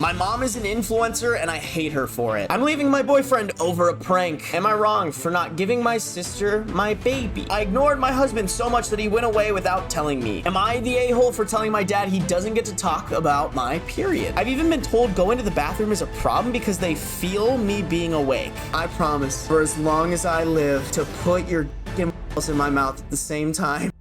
My mom is an influencer and I hate her for it. I'm leaving my boyfriend over a prank. Am I wrong for not giving my sister my baby? I ignored my husband so much that he went away without telling me. Am I the a-hole for telling my dad he doesn't get to talk about my period? I've even been told going to the bathroom is a problem because they feel me being awake. I promise, for as long as I live, to put your in my mouth at the same time.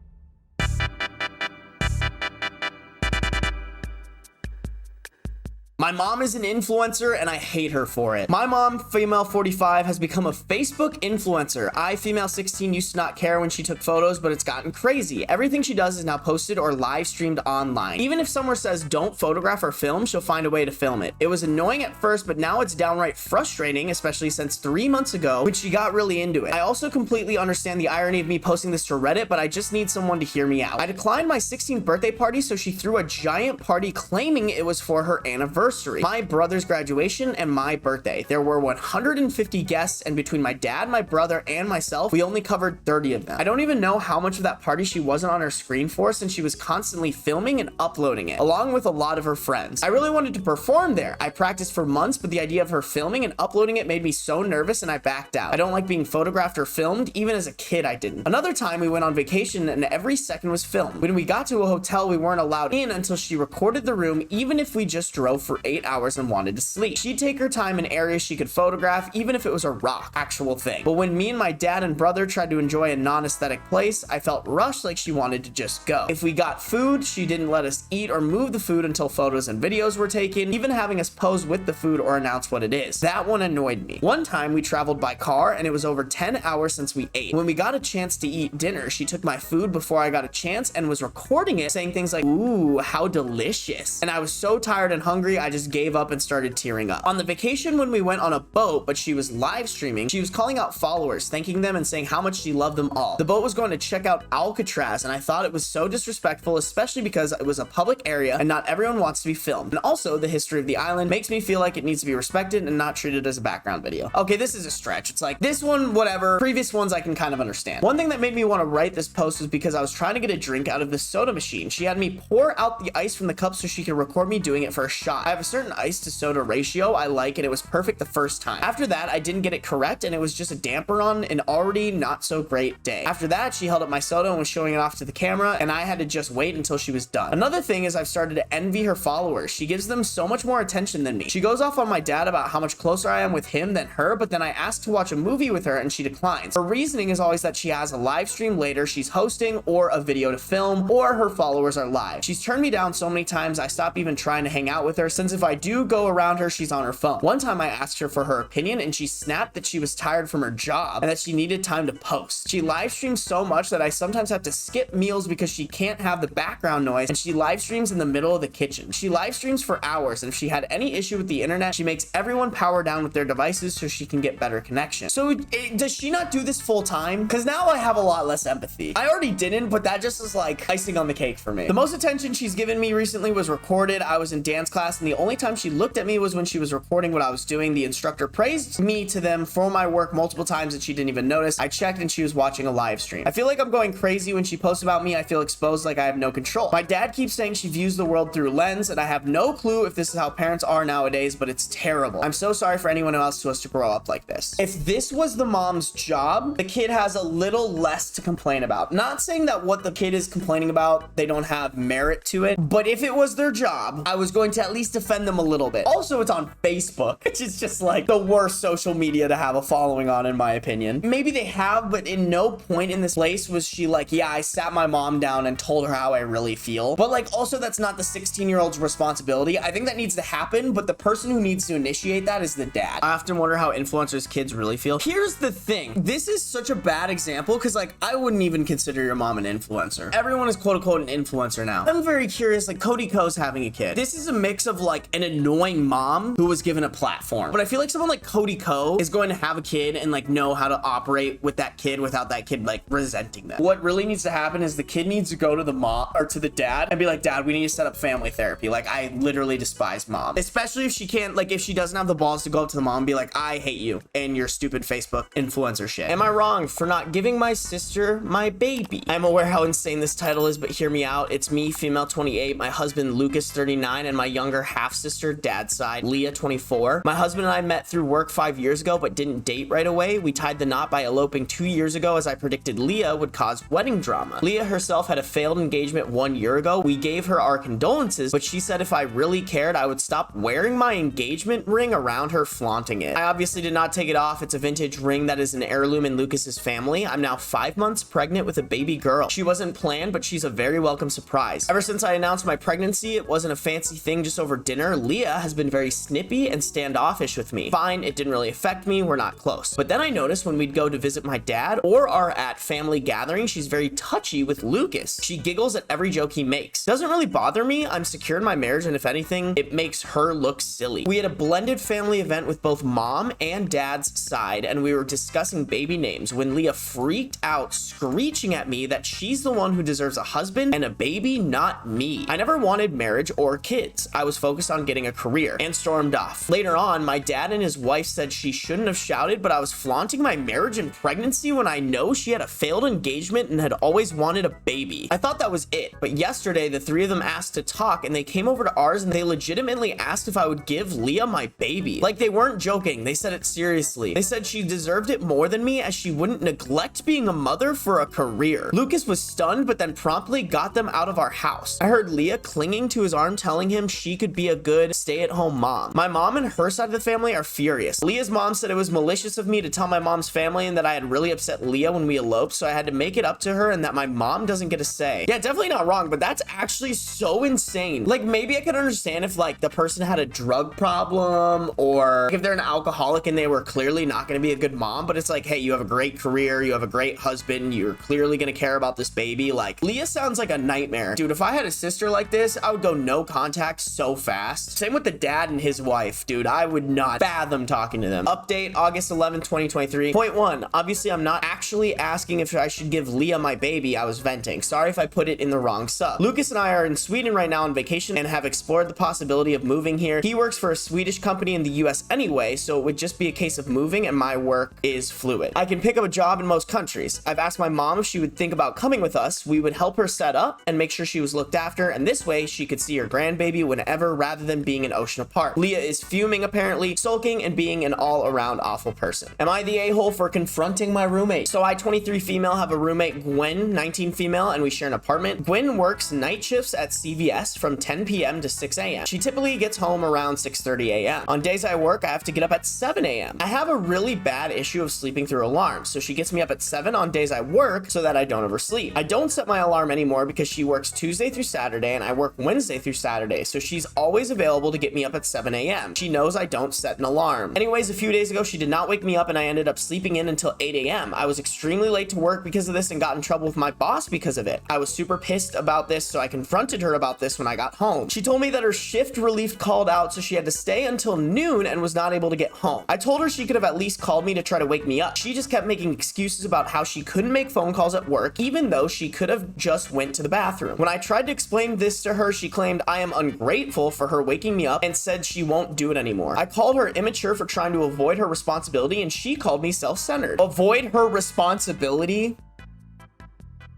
My mom is an influencer and I hate her for it. My mom, female 45, has become a Facebook influencer. I, female 16, used to not care when she took photos, but it's gotten crazy. Everything she does is now posted or live streamed online. Even if someone says don't photograph or film, she'll find a way to film it. It was annoying at first, but now it's downright frustrating, especially since 3 months ago when she got really into it. I also completely understand the irony of me posting this to Reddit, but I just need someone to hear me out. I declined my 16th birthday party, so she threw a giant party claiming it was for her anniversary. My brother's graduation, and my birthday. There were 150 guests, and between my dad, my brother, and myself, we only covered 30 of them. I don't even know how much of that party she wasn't on her screen for, since she was constantly filming and uploading it, along with a lot of her friends. I really wanted to perform there. I practiced for months, but the idea of her filming and uploading it made me so nervous, and I backed out. I don't like being photographed or filmed. Even as a kid, I didn't. Another time, we went on vacation, and every second was filmed. When we got to a hotel, we weren't allowed in until she recorded the room, even if we just drove for 8 hours and wanted to sleep. She'd take her time in areas she could photograph, even if it was a rock, actual thing. But when me and my dad and brother tried to enjoy a non-aesthetic place, I felt rushed, like she wanted to just go. If we got food, she didn't let us eat or move the food until photos and videos were taken, even having us pose with the food or announce what it is. That one annoyed me. One time we traveled by car and it was over 10 hours since we ate. When we got a chance to eat dinner, she took my food before I got a chance and was recording it, saying things like, "Ooh, how delicious." And I was so tired and hungry, I just gave up and started tearing up. On the vacation when we went on a boat, but she was live streaming, she was calling out followers, thanking them and saying how much she loved them all. The boat was going to check out Alcatraz, and I thought it was so disrespectful, especially because it was a public area and not everyone wants to be filmed. And also, the history of the island makes me feel like it needs to be respected and not treated as a background video. Okay, this is a stretch. It's like, this one, whatever. Previous ones I can kind of understand. One thing that made me want to write this post was because I was trying to get a drink out of the soda machine. She had me pour out the ice from the cup so she could record me doing it for a shot. I have a certain ice to soda ratio I like, and it was perfect the first time. After that, I didn't get it correct, and it was just a damper on an already not so great day. After that, she held up my soda and was showing it off to the camera, and I had to just wait until she was done. Another thing is I've started to envy her followers. She gives them so much more attention than me. She goes off on my dad about how much closer I am with him than her, but then I ask to watch a movie with her and she declines. Her reasoning is always that she has a live stream later she's hosting, or a video to film, or her followers are live. She's turned me down so many times I stopped even trying to hang out with her, since if I do go around her, she's on her phone. One time I asked her for her opinion and she snapped that she was tired from her job and that she needed time to post. She live streams so much that I sometimes have to skip meals because she can't have the background noise, and she live streams in the middle of the kitchen. She live streams for hours, and if she had any issue with the internet, she makes everyone power down with their devices so she can get better connection. So does she not do this full time? Because now I have a lot less empathy. I already didn't, but that just is like icing on the cake for me. The most attention she's given me recently was recorded. I was in dance class, and the only time she looked at me was when she was recording what I was doing. The instructor praised me to them for my work multiple times and she didn't even notice. I checked and she was watching a live stream. I feel like I'm going crazy when she posts about me. I feel exposed, like I have no control. My dad keeps saying she views the world through a lens, and I have no clue if this is how parents are nowadays, but it's terrible. I'm so sorry for anyone else who has to grow up like this. If this was the mom's job, the kid has a little less to complain about. Not saying that what the kid is complaining about, they don't have merit to it, but if it was their job, I was going to at least defend them a little bit. Also, it's on Facebook, which is just like the worst social media to have a following on, in my opinion. Maybe they have, but in no point in this place was she like, yeah, I sat my mom down and told her how I really feel. But like, also, that's not the 16-year-old's responsibility. I think that needs to happen, but the person who needs to initiate that is the dad. I often wonder how influencers' kids really feel. Here's the thing. This is such a bad example because like, I wouldn't even consider your mom an influencer. Everyone is quote unquote an influencer now. I'm very curious, like Cody Ko's having a kid. This is a mix of like an annoying mom who was given a platform. But I feel like someone like Cody Ko is going to have a kid and like know how to operate with that kid without that kid like resenting them. What really needs to happen is the kid needs to go to the mom or to the dad and be like, Dad, we need to set up family therapy. Like, I literally despise mom. Especially if she can't, like if she doesn't have the balls to go up to the mom and be like, I hate you and your stupid Facebook influencer shit. Am I wrong for not giving my sister my baby? I'm aware how insane this title is, but hear me out. It's me, female 28, my husband Lucas 39, and my younger half half-sister, dad's side, Leah, 24. My husband and I met through work 5 years ago, but didn't date right away. We tied the knot by eloping 2 years ago, as I predicted Leah would cause wedding drama. Leah herself had a failed engagement 1 year ago. We gave her our condolences, but she said if I really cared, I would stop wearing my engagement ring around her, flaunting it. I obviously did not take it off. It's a vintage ring that is an heirloom in Lucas's family. I'm now 5 months pregnant with a baby girl. She wasn't planned, but she's a very welcome surprise. Ever since I announced my pregnancy, it wasn't a fancy thing just over dinner. Leah has been very snippy and standoffish with me. Fine, it didn't really affect me. We're not close. But then I noticed when we'd go to visit my dad or are at family gatherings, she's very touchy with Lucas. She giggles at every joke he makes. Doesn't really bother me. I'm secure in my marriage, and if anything, it makes her look silly. We had a blended family event with both mom and dad's side, and we were discussing baby names when Leah freaked out, screeching at me that she's the one who deserves a husband and a baby, not me. I never wanted marriage or kids. I was focused on getting a career, and stormed off. Later on, my dad and his wife said she shouldn't have shouted, but I was flaunting my marriage and pregnancy when I know she had a failed engagement and had always wanted a baby. I thought that was it, but yesterday the three of them asked to talk, and they came over to ours and they legitimately asked if I would give Leah my baby. Like, they weren't joking. They said it seriously. They said she deserved it more than me, as she wouldn't neglect being a mother for a career. Lucas was stunned, but then promptly got them out of our house. I heard Leah clinging to his arm, telling him she could be a good stay-at-home mom. My mom and her side of the family are furious. Leah's mom said it was malicious of me to tell my mom's family and that I had really upset Leah when we eloped, so I had to make it up to her and that my mom doesn't get a say. Yeah, definitely not wrong, but that's actually so insane. Like, maybe I could understand if like the person had a drug problem, or if they're an alcoholic and they were clearly not going to be a good mom, but it's like, hey, you have a great career, you have a great husband, you're clearly going to care about this baby. Like, Leah sounds like a nightmare. Dude, if I had a sister like this, I would go no contact so fast. Same with the dad and his wife, dude. I would not fathom talking to them. Update August 11, 2023. Point 1. Obviously, I'm not actually asking if I should give Leah my baby. I was venting. Sorry if I put it in the wrong sub. Lucas and I are in Sweden right now on vacation and have explored the possibility of moving here. He works for a Swedish company in the US anyway, so it would just be a case of moving, and my work is fluid. I can pick up a job in most countries. I've asked my mom if she would think about coming with us. We would help her set up and make sure she was looked after, and this way she could see her grandbaby whenever rather than being an ocean apart. Leah is fuming apparently, sulking, and being an all-around awful person. Am I the a-hole for confronting my roommate? So I, 23 female, have a roommate, Gwen, 19 female, and we share an apartment. Gwen works night shifts at CVS from 10 p.m. to 6 a.m. She typically gets home around 6:30 a.m. On days I work, I have to get up at 7 a.m. I have a really bad issue of sleeping through alarms, so she gets me up at 7 on days I work so that I don't oversleep. I don't set my alarm anymore because she works Tuesday through Saturday and I work Wednesday through Saturday, so she's always available to get me up at 7 a.m. She knows I don't set an alarm. Anyways, a few days ago, she did not wake me up and I ended up sleeping in until 8 a.m. I was extremely late to work because of this and got in trouble with my boss because of it. I was super pissed about this, so I confronted her about this when I got home. She told me that her shift relief called out, so she had to stay until noon and was not able to get home. I told her she could have at least called me to try to wake me up. She just kept making excuses about how she couldn't make phone calls at work, even though she could have just went to the bathroom. When I tried to explain this to her, she claimed I am ungrateful for her waking me up and said she won't do it anymore. I called her immature for trying to avoid her responsibility, and she called me self-centered. Avoid her responsibility?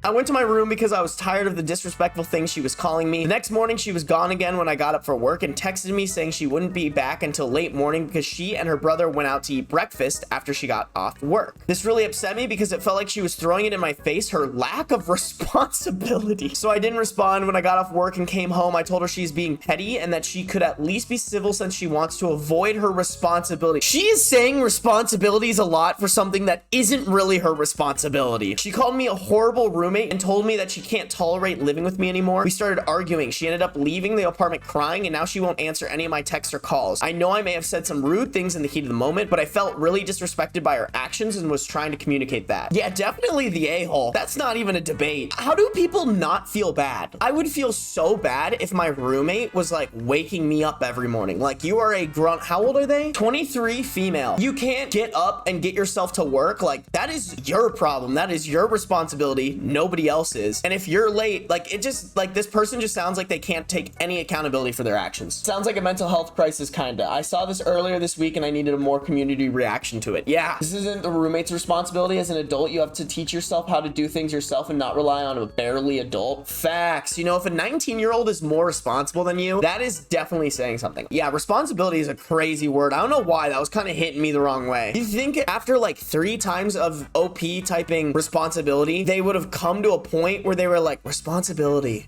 I went to my room because I was tired of the disrespectful things she was calling me. The next morning, she was gone again when I got up for work and texted me saying she wouldn't be back until late morning because she and her brother went out to eat breakfast after she got off work. This really upset me because it felt like she was throwing it in my face, her lack of responsibility. So I didn't respond. When I got off work and came home, I told her she's being petty and that she could at least be civil since she wants to avoid her responsibility. She is saying responsibilities a lot for something that isn't really her responsibility. She called me a horrible roommate and told me that she can't tolerate living with me anymore. We started arguing. She ended up leaving the apartment crying, and now she won't answer any of my texts or calls. I know I may have said some rude things in the heat of the moment, but I felt really disrespected by her actions and was trying to communicate that. Yeah, definitely the a-hole. That's not even a debate. How do people not feel bad? I would feel so bad if my roommate was like waking me up every morning. Like, you are a grunt. How old are they? 23 female. You can't get up and get yourself to work. Like, that is your problem. That is your responsibility. nobody else is. And if you're late, like, it just, like, this person just sounds like they can't take any accountability for their actions. Sounds like a mental health crisis, kinda. I saw this earlier this week and I needed a more community reaction to it. Yeah, this isn't the roommate's responsibility. As an adult, you have to teach yourself how to do things yourself and not rely on a barely adult. Facts. You know, if a 19-year-old is more responsible than you, that is definitely saying something. Yeah, responsibility is a crazy word. I don't know why. That was kind of hitting me the wrong way. You think after like 3 times of OP typing responsibility, they would have come to a point where they were like, responsibility.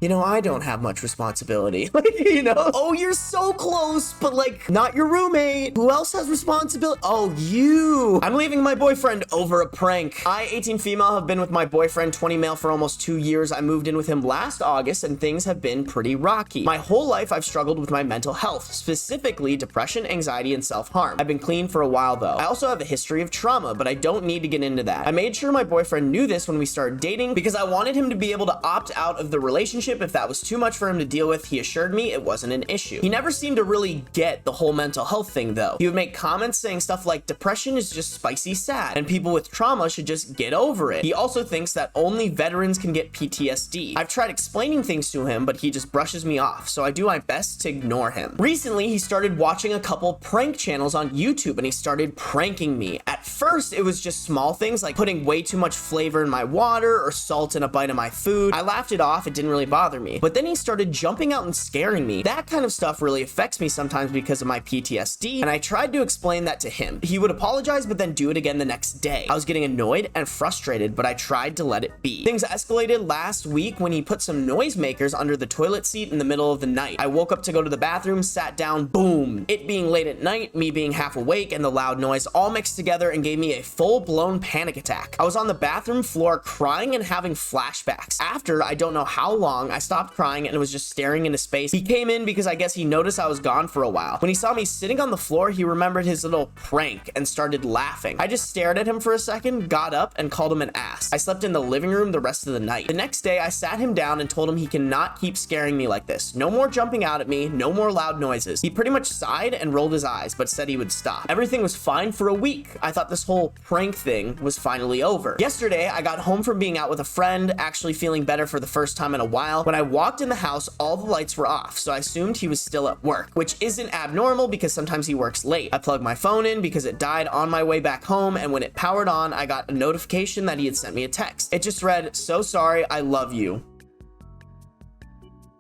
You know, I don't have much responsibility. You know? Oh, you're so close, but like, not your roommate. Who else has responsibility? Oh, you. I'm leaving my boyfriend over a prank. I, 18 female, have been with my boyfriend, 20 male, for almost 2 years. I moved in with him last August and things have been pretty rocky. My whole life, I've struggled with my mental health, specifically depression, anxiety, and self-harm. I've been clean for a while though. I also have a history of trauma, but I don't need to get into that. I made sure my boyfriend knew this when we started dating because I wanted him to be able to opt out of the relationship if that was too much for him to deal with. He assured me it wasn't an issue. He never seemed to really get the whole mental health thing though. He would make comments saying stuff like depression is just spicy sad and people with trauma should just get over it. He also thinks that only veterans can get PTSD. I've tried explaining things to him, but he just brushes me off, so I do my best to ignore him. Recently, he started watching a couple prank channels on YouTube and he started pranking me. At first, it was just small things like putting way too much flavor in my water or salt in a bite of my food. I laughed it off, it didn't really bother me. But then he started jumping out and scaring me. That kind of stuff really affects me sometimes because of my PTSD, and I tried to explain that to him. He would apologize, but then do it again the next day. I was getting annoyed and frustrated, but I tried to let it be. Things escalated last week when he put some noisemakers under the toilet seat in the middle of the night. I woke up to go to the bathroom, sat down, boom. It being late at night, me being half awake, and the loud noise all mixed together and gave me a full-blown panic attack. I was on the bathroom floor crying and having flashbacks. After, I don't know how long, I stopped crying and was just staring into space. He came in because I guess he noticed I was gone for a while. When he saw me sitting on the floor, he remembered his little prank and started laughing. I just stared at him for a second, got up, and called him an ass. I slept in the living room the rest of the night. The next day, I sat him down and told him he cannot keep scaring me like this. No more jumping out at me, no more loud noises. He pretty much sighed and rolled his eyes, but said he would stop. Everything was fine for a week. I thought this whole prank thing was finally over. Yesterday, I got home from being out with a friend, actually feeling better for the first time in a while. When I walked in the house, all the lights were off, so I assumed he was still at work, which isn't abnormal because sometimes he works late. I plugged my phone in because it died on my way back home, and when it powered on, I got a notification that he had sent me a text. It just read, "So sorry, I love you."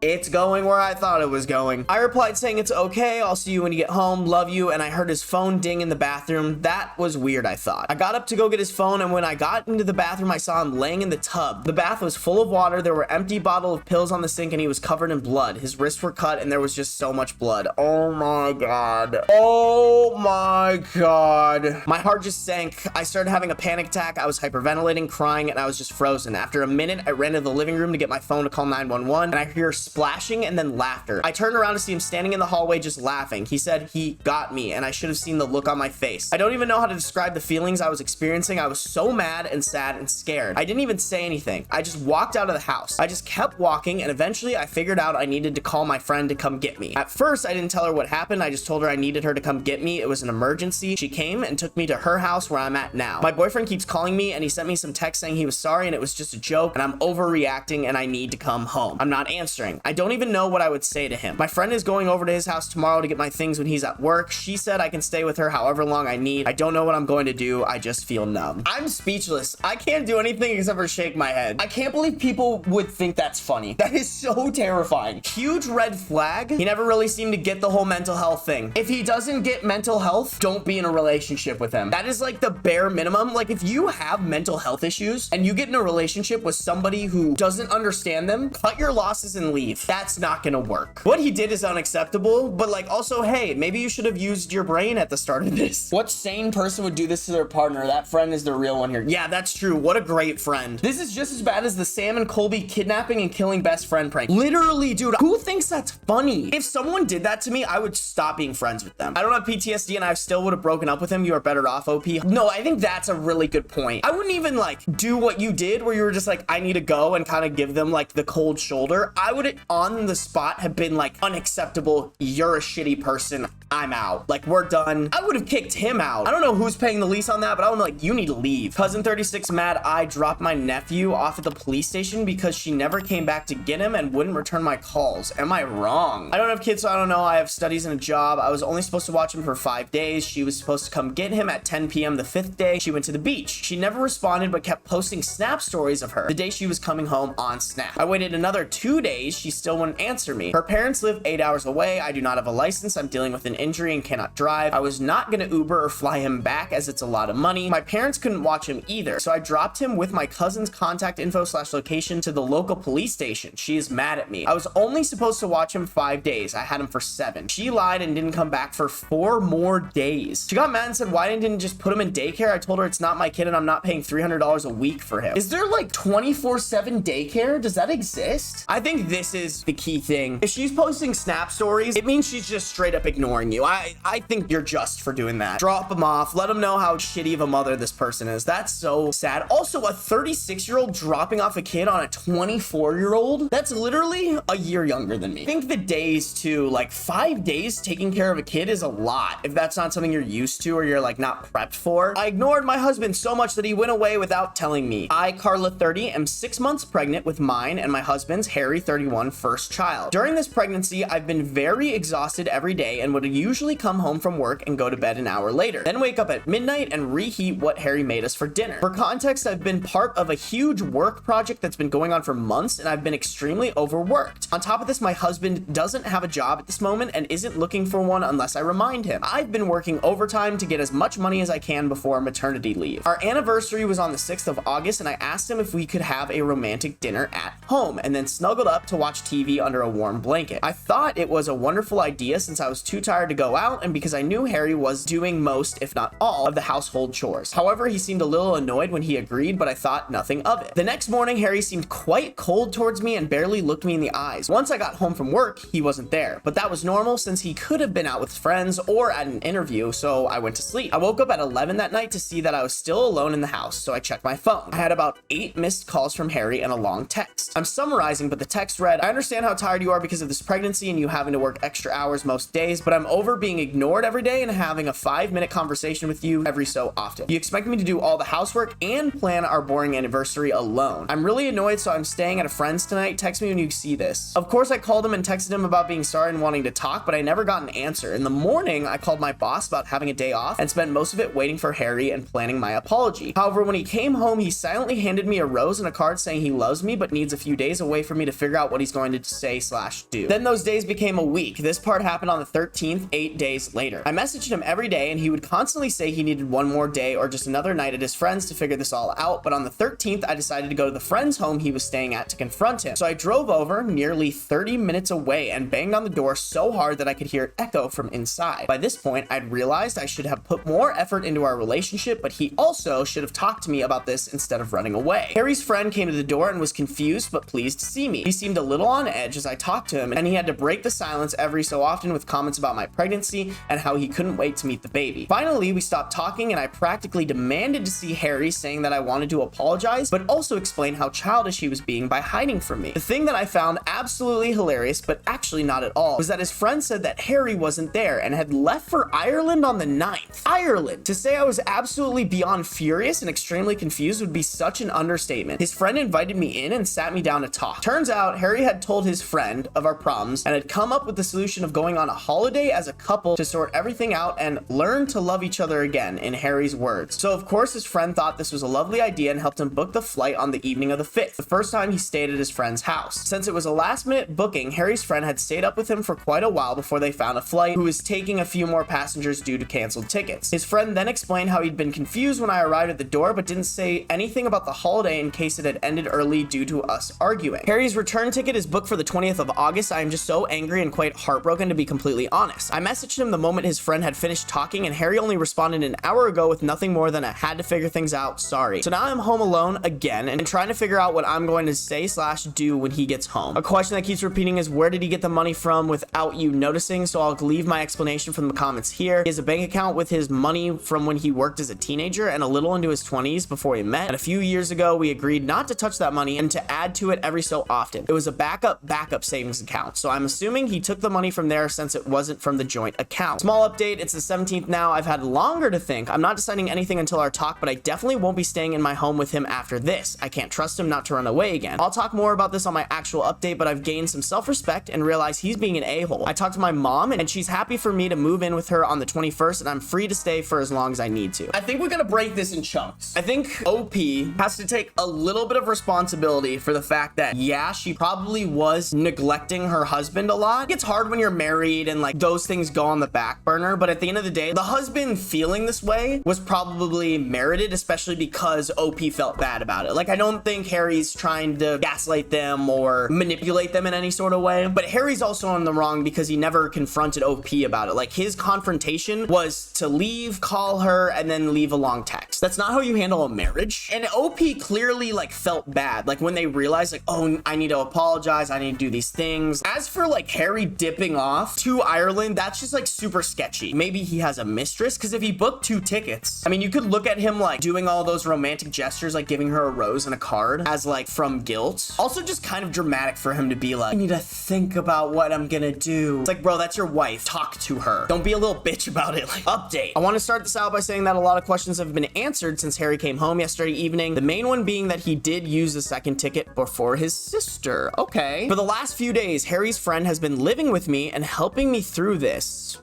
It's going where I thought it was going. I replied saying it's okay, I'll see you when you get home, love you, and I heard his phone ding in the bathroom. That was weird, I thought. I got up to go get his phone, and when I got into the bathroom, I saw him laying in the tub. The bath was full of water, there were empty bottle of pills on the sink, and he was covered in blood. His wrists were cut, and there was just so much blood. Oh my god. Oh my god. My heart just sank. I started having a panic attack. I was hyperventilating, crying, and I was just frozen. After a minute, I ran to the living room to get my phone to call 911, and I hear splashing and then laughter. I turned around to see him standing in the hallway just laughing. He said he got me, and I should have seen the look on my face. I don't even know how to describe the feelings I was experiencing. I was so mad and sad and scared. I didn't even say anything. I just walked out of the house. I just kept walking, and eventually I figured out I needed to call my friend to come get me. At first, I didn't tell her what happened. I just told her I needed her to come get me. It was an emergency. She came and took me to her house where I'm at now. My boyfriend keeps calling me, and he sent me some text saying he was sorry and it was just a joke, and I'm overreacting and I need to come home. I'm not answering. I don't even know what I would say to him. My friend is going over to his house tomorrow to get my things when he's at work. She said I can stay with her however long I need. I don't know what I'm going to do. I just feel numb. I'm speechless. I can't do anything except for shake my head. I can't believe people would think that's funny. That is so terrifying. Huge red flag. He never really seemed to get the whole mental health thing. If he doesn't get mental health, don't be in a relationship with him. That is like the bare minimum. Like if you have mental health issues and you get in a relationship with somebody who doesn't understand them, cut your losses and leave. That's not gonna work. What he did is unacceptable, but like also, hey, maybe you should have used your brain at the start of this. What sane person would do this to their partner? That friend is the real one here. Yeah, that's true. What a great friend. This is just as bad as the Sam and Colby kidnapping and killing best friend prank. Literally, dude, who thinks that's funny? If someone did that to me, I would stop being friends with them. I don't have PTSD and I still would have broken up with him. You are better off, OP. No, I think that's a really good point. I wouldn't even like do what you did where you were just like, I need to go and kind of give them like the cold shoulder. I would on the spot have been like, unacceptable, you're a shitty person, I'm out. Like, we're done. I would have kicked him out. I don't know who's paying the lease on that, but I would like, you need to leave. Cousin 36 mad I dropped my nephew off at the police station because she never came back to get him and wouldn't return my calls. Am I wrong? I don't have kids, so I don't know. I have studies and a job. I was only supposed to watch him for 5 days. She was supposed to come get him at 10 p.m. the 5th day. She went to the beach. She never responded, but kept posting Snap stories of her the day she was coming home on Snap. I waited another 2 days. She still wouldn't answer me. Her parents live 8 hours away. I do not have a license. I'm dealing with an injury and cannot drive. I was not going to Uber or fly him back as it's a lot of money. My parents couldn't watch him either, so I dropped him with my cousin's contact info / location to the local police station. She is mad at me. I was only supposed to watch him 5 days. I had him for 7. She lied and didn't come back for 4 more days. She got mad and said, why didn't you just put him in daycare? I told her it's not my kid and I'm not paying $300 a week for him. Is there like 24/7 daycare? Does that exist? I think this is the key thing. If she's posting Snap stories, it means she's just straight up ignoring you. I think you're just for doing that. Drop him off. Let him know how shitty of a mother this person is. That's so sad. Also, a 36-year-old dropping off a kid on a 24-year-old? That's literally a year younger than me. I think the days too, like 5 days taking care of a kid is a lot. If that's not something you're used to or you're like not prepped for. I ignored my husband so much that he went away without telling me. I, Carla 30, am 6 months pregnant with mine and my husband's Harry 31 first child. During this pregnancy, I've been very exhausted every day and would usually come home from work and go to bed an hour later, then wake up at midnight and reheat what Harry made us for dinner. For context, I've been part of a huge work project that's been going on for months and I've been extremely overworked. On top of this, my husband doesn't have a job at this moment and isn't looking for one unless I remind him. I've been working overtime to get as much money as I can before maternity leave. Our anniversary was on the 6th of August and I asked him if we could have a romantic dinner at home and then snuggled up to watch TV under a warm blanket. I thought it was a wonderful idea since I was too tired to go out and because I knew Harry was doing most, if not all, of the household chores. However, he seemed a little annoyed when he agreed, but I thought nothing of it. The next morning, Harry seemed quite cold towards me and barely looked me in the eyes. Once I got home from work, he wasn't there, but that was normal since he could have been out with friends or at an interview, so I went to sleep. I woke up at 11 that night to see that I was still alone in the house, so I checked my phone. I had about 8 missed calls from Harry and a long text. I'm summarizing, but the text read, I understand how tired you are because of this pregnancy and you having to work extra hours most days, but I'm over being ignored every day and having a 5-minute conversation with you every so often. You expect me to do all the housework and plan our boring anniversary alone. I'm really annoyed, so I'm staying at a friend's tonight. Text me when you see this. Of course, I called him and texted him about being sorry and wanting to talk, but I never got an answer. In the morning, I called my boss about having a day off and spent most of it waiting for Harry and planning my apology. However, when he came home, he silently handed me a rose and a card saying he loves me but needs a few days away for me to figure out what he's going to say / do. Then those days became a week. This part happened on the 13th, 8 days later. I messaged him every day and he would constantly say he needed one more day or just another night at his friend's to figure this all out, but on the 13th, I decided to go to the friend's home he was staying at to confront him. So I drove over nearly 30 minutes away and banged on the door so hard that I could hear it echo from inside. By this point, I'd realized I should have put more effort into our relationship, but he also should have talked to me about this instead of running away. Harry's friend came to the door and was confused but pleased to see me. He seemed a little on edge as I talked to him, and he had to break the silence every so often with comments about my pregnancy and how he couldn't wait to meet the baby. Finally, we stopped talking and I practically demanded to see Harry, saying that I wanted to apologize, but also explain how childish he was being by hiding from me. The thing that I found absolutely hilarious, but actually not at all, was that his friend said that Harry wasn't there and had left for Ireland on the 9th. Ireland! To say I was absolutely beyond furious and extremely confused would be such an understatement. His friend invited me in and sat me down to talk. Turns out Harry had told his friend of our problems and had come up with the solution of going on a holiday as a couple to sort everything out and learn to love each other again, in Harry's words. So of course his friend thought this was a lovely idea and helped him book the flight on the evening of the 5th, the first time he stayed at his friend's house. Since it was a last-minute booking, Harry's friend had stayed up with him for quite a while before they found a flight, who was taking a few more passengers due to canceled tickets. His friend then explained how he'd been confused when I arrived at the door but didn't say anything about the holiday in case it had ended early due to us arguing. Harry's return ticket is booked for the 20th of August. I am just so angry and quite heartbroken, to be completely honest. I messaged him the moment his friend had finished talking and Harry only responded an hour ago with nothing more than a "had to figure things out, sorry." So now I'm home alone again and trying to figure out what I'm going to say / do when he gets home. A question that keeps repeating is, where did he get the money from without you noticing? So I'll leave my explanation from the comments here. He has a bank account with his money from when he worked as a teenager and a little into his 20s before we met. And a few years ago, we agreed not to touch that money and to add to it every so often. It was a bad backup savings account. So I'm assuming he took the money from there since it wasn't from the joint account. Small update, it's the 17th now. I've had longer to think. I'm not deciding anything until our talk, but I definitely won't be staying in my home with him after this. I can't trust him not to run away again. I'll talk more about this on my actual update, but I've gained some self-respect and realized he's being an a-hole. I talked to my mom and she's happy for me to move in with her on the 21st, and I'm free to stay for as long as I need to. I think we're gonna break this in chunks. I think OP has to take a little bit of responsibility for the fact that, yeah, she probably was neglecting her husband a lot. It's hard when you're married and like those things go on the back burner, but at the end of the day, the husband feeling this way was probably merited, especially because OP felt bad about it. Like, I don't think Harry's trying to gaslight them or manipulate them in any sort of way, but Harry's also in the wrong because he never confronted OP about it. Like, his confrontation was to leave, call her, and then leave a long text. That's not how you handle a marriage. And OP clearly like felt bad, like when they realized like, oh, I need to apologize, I need to do these things. As for like Harry dipping off to Ireland, that's just like super sketchy. Maybe he has a mistress, because if he booked 2 tickets, I mean, you could look at him like doing all those romantic gestures, like giving her a rose and a card as like from guilt. Also just kind of dramatic for him to be like, I need to think about what I'm gonna do. It's like, bro, that's your wife. Talk to her. Don't be a little bitch about it. Like, update. I want to start this out by saying that a lot of questions have been answered since Harry came home yesterday evening. The main one being that he did use the second ticket before his sister. Okay. For the last few days, Harry's friend has been living with me and helping me through this.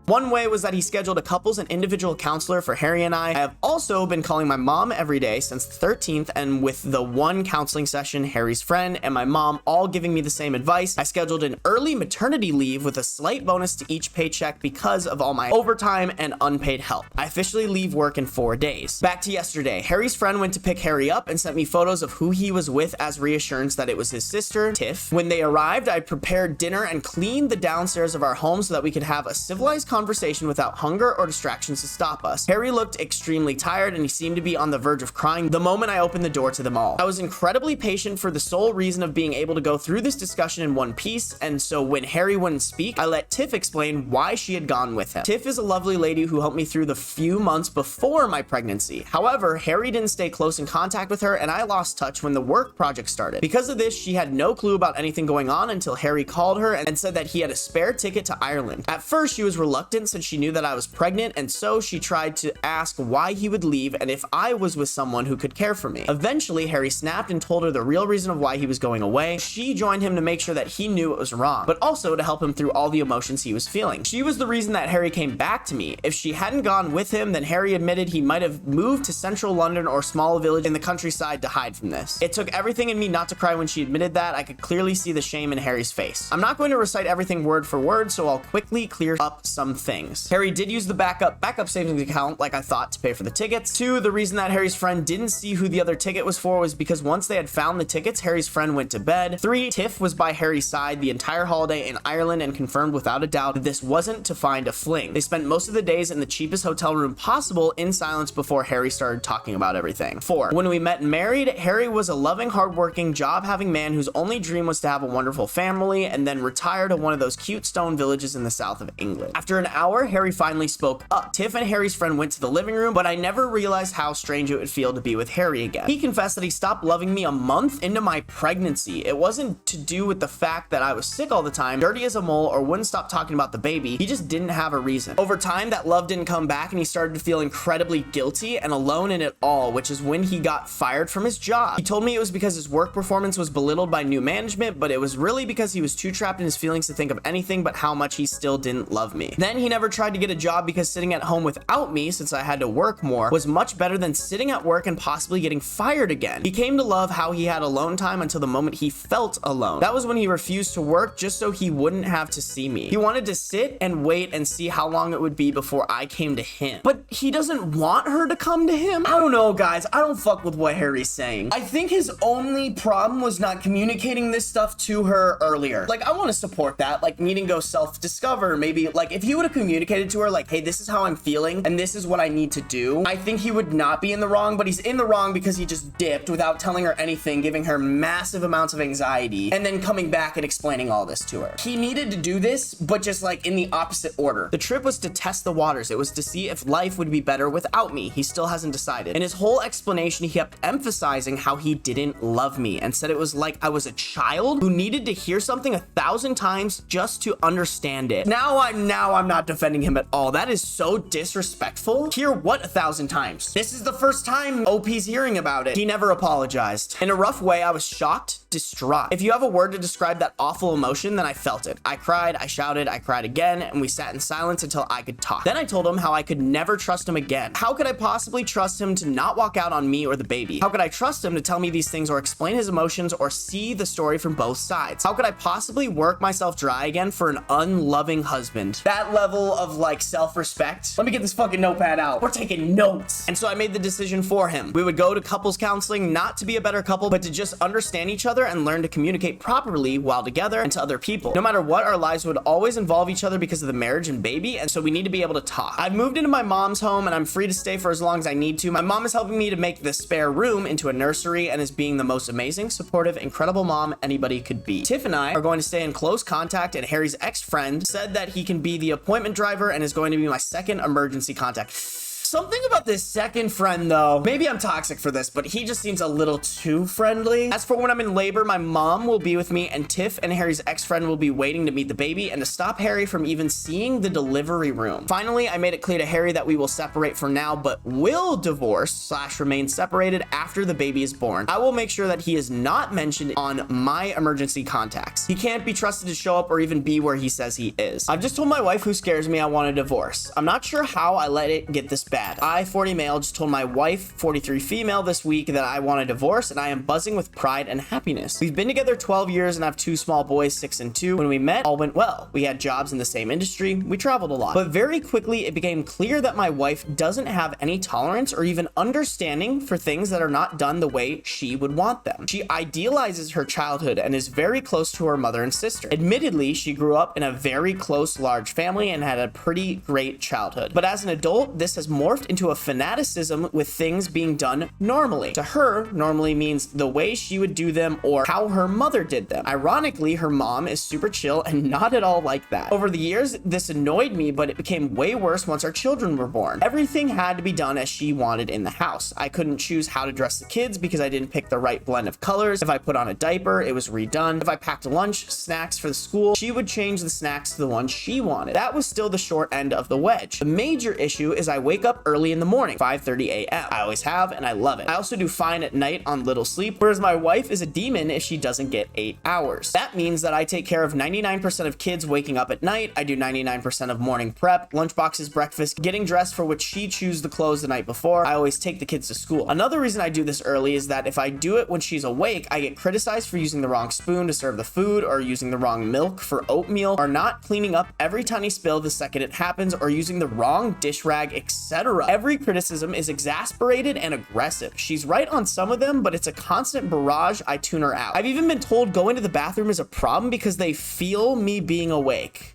One way was that he scheduled a couples and individual counselor for Harry and I have also been calling my mom every day since the 13th, and with the one counseling session, Harry's friend and my mom all giving me the same advice, I scheduled an early maternity leave with a slight bonus to each paycheck because of all my overtime and unpaid help. I officially leave work in 4 days. Back to yesterday, Harry's friend went to pick Harry up and sent me photos of who he was with as reassurance that it was his sister, Tiff. When they arrived, I prepared dinner and cleaned the downstairs of our home so that we could have a civilized conversation without hunger or distractions to stop us. Harry looked extremely tired and he seemed to be on the verge of crying the moment I opened the door to them all. I was incredibly patient for the sole reason of being able to go through this discussion in one piece, and so when Harry wouldn't speak, I let Tiff explain why she had gone with him. Tiff is a lovely lady who helped me through the few months before my pregnancy. However, Harry didn't stay close in contact with her and I lost touch when the work project started. Because of this, she had no clue about anything going on until Harry called her and said that he had a spare ticket to Ireland. At first, she was reluctant since she knew that I was pregnant, and so she tried to ask why he would leave and if I was with someone who could care for me. Eventually, Harry snapped and told her the real reason of why he was going away. She joined him to make sure that he knew it was wrong, but also to help him through all the emotions he was feeling. She was the reason that Harry came back to me. If she hadn't gone with him, then Harry admitted he might have moved to central London or small village in the countryside to hide from this. It took everything in me not to cry when she admitted that. I could clearly see the shame in Harry's face. I'm not going to recite everything word for word, so I'll quickly clear up some things. Harry did use the backup savings account like I thought to pay for the tickets. 2, the reason that Harry's friend didn't see who the other ticket was for was because once they had found the tickets, Harry's friend went to bed. 3, Tiff was by Harry's side the entire holiday in Ireland and confirmed without a doubt that this wasn't to find a fling. They spent most of the days in the cheapest hotel room possible in silence before Harry started talking about everything. 4, when we met and married, Harry was a loving, hardworking, job-having man whose only dream was to have a wonderful family and then retire to one of those cute stone villages in the south of England. After an hour, Harry finally spoke up. Tiff and Harry's friend went to the living room, but I never realized how strange it would feel to be with Harry again. He confessed that he stopped loving me a month into my pregnancy. It wasn't to do with the fact that I was sick all the time, dirty as a mole, or wouldn't stop talking about the baby. He just didn't have a reason. Over time, that love didn't come back and he started to feel incredibly guilty and alone in it all, which is when he got fired from his job. He told me it was because his work performance was belittled by new management, but it was really because he was too trapped in his feelings to think of anything but how much he still didn't love me. Then he never tried to get a job because sitting at home without me, since I had to work more, was much better than sitting at work and possibly getting fired again. He came to love how he had alone time until the moment he felt alone. That was when he refused to work just so he wouldn't have to see me. He wanted to sit and wait and see how long it would be before I came to him. But he doesn't want her to come to him? I don't know, guys. I don't fuck with what Harry's saying. I think his only problem was not communicating this stuff to her earlier. Like, I want to support that. Like, needing to go self-discover. Maybe, like, if he would have communicated to her like, hey, this is how I'm feeling and this is what I need to do, I think he would not be in the wrong, but he's in the wrong because he just dipped without telling her anything, giving her massive amounts of anxiety, and then coming back and explaining all this to her. He needed to do this, but just like in the opposite order. The trip was to test the waters. It was to see if life would be better without me. He still hasn't decided. In his whole explanation, he kept emphasizing how he didn't love me and said it was like I was a child who needed to hear something 1,000 times just to understand it. Now I'm not defending him at all. That is so disrespectful. Hear what 1,000 times? This is the first time OP's hearing about it. He never apologized. In a rough way, I was shocked, distraught. If you have a word to describe that awful emotion, then I felt it. I cried, I shouted, I cried again, and we sat in silence until I could talk. Then I told him how I could never trust him again. How could I possibly trust him to not walk out on me or the baby? How could I trust him to tell me these things or explain his emotions or see the story from both sides? How could I possibly work myself dry again for an unloving husband? That level of like self-respect. Let me get this fucking notepad out. We're taking notes. And so I made the decision for him. We would go to couples counseling, not to be a better couple, but to just understand each other and learn to communicate properly while together and to other people. No matter what, our lives would always involve each other because of the marriage and baby, and so we need to be able to talk. I've moved into my mom's home and I'm free to stay for as long as I need to. My mom is helping me to make the spare room into a nursery and is being the most amazing, supportive, incredible mom anybody could be. Tiff and I are going to stay in close contact, and Harry's ex-friend said that he can be the appointment driver and is going to be my second emergency contact. Something about this second friend though, maybe I'm toxic for this, but he just seems a little too friendly. As for when I'm in labor, my mom will be with me and Tiff and Harry's ex-friend will be waiting to meet the baby and to stop Harry from even seeing the delivery room. Finally, I made it clear to Harry that we will separate for now, but will divorce / remain separated after the baby is born. I will make sure that he is not mentioned on my emergency contacts. He can't be trusted to show up or even be where he says he is. I've just told my wife, who scares me, I want a divorce. I'm not sure how I let it get this bad. I, 40 male, just told my wife, 43 female, this week that I want a divorce, and I am buzzing with pride and happiness. We've been together 12 years and have 2 small boys, 6 and 2. When we met, all went well. We had jobs in the same industry. We traveled a lot. But very quickly, it became clear that my wife doesn't have any tolerance or even understanding for things that are not done the way she would want them. She idealizes her childhood and is very close to her mother and sister. Admittedly, she grew up in a very close, large family and had a pretty great childhood. But as an adult, this has morphed into a fanaticism with things being done normally. To her, normally means the way she would do them or how her mother did them. Ironically, her mom is super chill and not at all like that. Over the years, this annoyed me, but it became way worse once our children were born. Everything had to be done as she wanted in the house. I couldn't choose how to dress the kids because I didn't pick the right blend of colors. If I put on a diaper, it was redone. If I packed lunch, snacks for the school, she would change the snacks to the ones she wanted. That was still the short end of the wedge. The major issue is I wake up early in the morning, 5:30 a.m. I always have, and I love it. I also do fine at night on little sleep, whereas my wife is a demon if she doesn't get 8 hours. That means that I take care of 99% of kids waking up at night. I do 99% of morning prep, lunchboxes, breakfast, getting dressed for which she chooses the clothes the night before. I always take the kids to school. Another reason I do this early is that if I do it when she's awake, I get criticized for using the wrong spoon to serve the food, or using the wrong milk for oatmeal, or not cleaning up every tiny spill the second it happens, or using the wrong dish rag, etc. Every criticism is exasperated and aggressive. She's right on some of them, but it's a constant barrage. I tune her out. I've even been told going to the bathroom is a problem because they feel me being awake.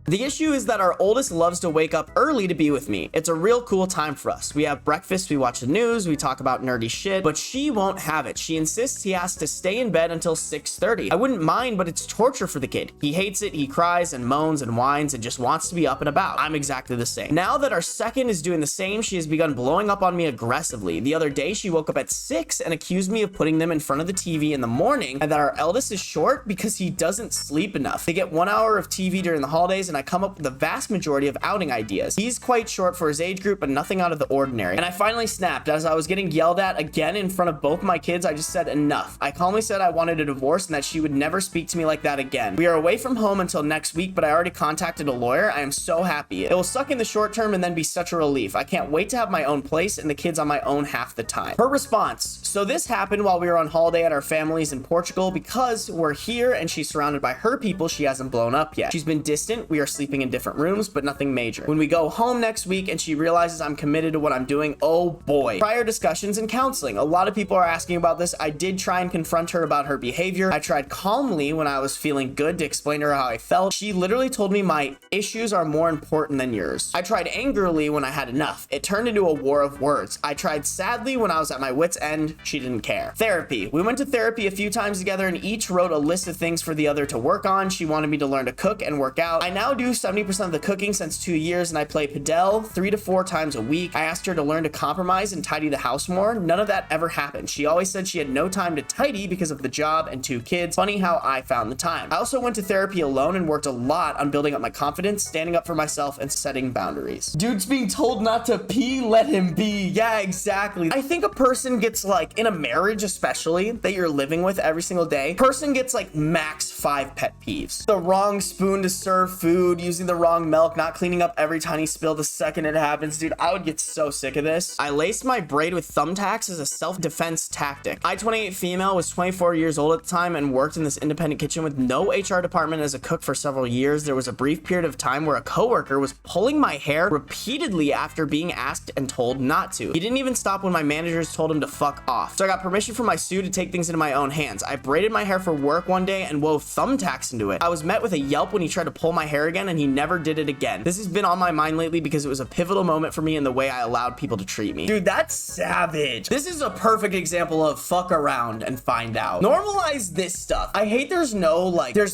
The issue is that our oldest loves to wake up early to be with me. It's a real cool time for us. We have breakfast, we watch the news, we talk about nerdy shit, but she won't have it. She insists he has to stay in bed until 6:30. I wouldn't mind, but it's torture for the kid. He hates it, he cries and moans and whines and just wants to be up and about. I'm exactly the same. Now that our second is doing the same, she has begun blowing up on me aggressively. The other day, she woke up at 6 and accused me of putting them in front of the TV in the morning, and that our eldest is short because he doesn't sleep enough. They get 1 hour of TV during the holidays, and I come up with the vast majority of outing ideas. He's quite short for his age group, but nothing out of the ordinary. And I finally snapped. As I was getting yelled at again in front of both my kids, I just said enough. I calmly said I wanted a divorce and that she would never speak to me like that again. We are away from home until next week, but I already contacted a lawyer. I am so happy. It will suck in the short term and then be such a relief. I can't wait to have my own place and the kids on my own half the time. Her response: so this happened while we were on holiday at our families in Portugal. Because we're here and she's surrounded by her people, she hasn't blown up yet. She's been distant. We we are sleeping in different rooms, but nothing major. When we go home next week and she realizes I'm committed to what I'm doing, oh boy. Prior discussions and counseling. A lot of people are asking about this. I did try and confront her about her behavior. I tried calmly when I was feeling good to explain to her how I felt. She literally told me my issues are more important than yours. I tried angrily when I had enough. It turned into a war of words. I tried sadly when I was at my wit's end. She didn't care. Therapy. We went to therapy a few times together and each wrote a list of things for the other to work on. She wanted me to learn to cook and work out. I now do 70% of the cooking since 2 years and I play padel 3 to 4 times a week. I asked her to learn to compromise and tidy the house more. None of that ever happened. She always said she had no time to tidy because of the job and 2 kids. Funny how I found the time. I also went to therapy alone and worked a lot on building up my confidence, standing up for myself and setting boundaries. Dude's being told not to pee, let him be. Yeah, exactly. I think a person gets like, in a marriage especially, that you're living with every single day, person gets like max 5 pet peeves. The wrong spoon to serve food, using the wrong milk, not cleaning up every tiny spill the second it happens. Dude, I would get so sick of this. I laced my braid with thumbtacks as a self-defense tactic. I, 28 female, was 24 years old at the time and worked in this independent kitchen with no HR department as a cook for several years. There was a brief period of time where a coworker was pulling my hair repeatedly after being asked and told not to. He didn't even stop when my managers told him to fuck off. So I got permission from my sue to take things into my own hands. I braided my hair for work one day and wove thumbtacks into it. I was met with a yelp when he tried to pull my hair again and he never did it again. This has been on my mind lately because it was a pivotal moment for me in the way I allowed people to treat me. Dude, that's savage. This is a perfect example of fuck around and find out. Normalize this stuff. I hate there's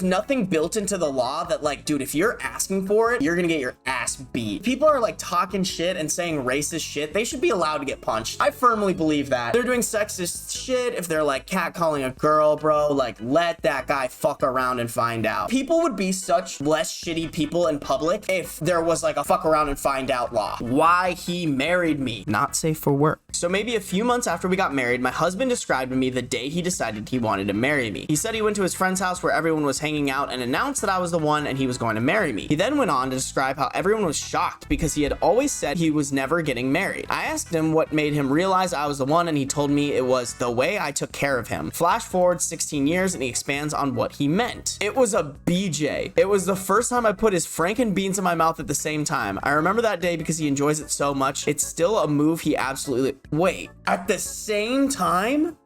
nothing built into the law that like, dude, if you're asking for it, you're gonna get your ass beat. People are like talking shit and saying racist shit. They should be allowed to get punched. I firmly believe that. They're doing sexist shit. If they're like catcalling a girl, bro, like let that guy fuck around and find out. People would be such less shitty people in public if there was like a fuck around and find out law. Why he married me. Not safe for work. So maybe a few months after we got married, my husband described to me the day he decided he wanted to marry me. He said he went to his friend's house where everyone was hanging out and announced that I was the one and he was going to marry me. He then went on to describe how everyone was shocked because he had always said he was never getting married. I asked him what made him realize I was the one and he told me it was the way I took care of him. Flash forward 16 years and he expands on what he meant. It was a BJ. It was the first time I put his franken beans in my mouth at the same time. I remember that day because he enjoys it so much. It's still a move he absolutely... Wait, at the same time?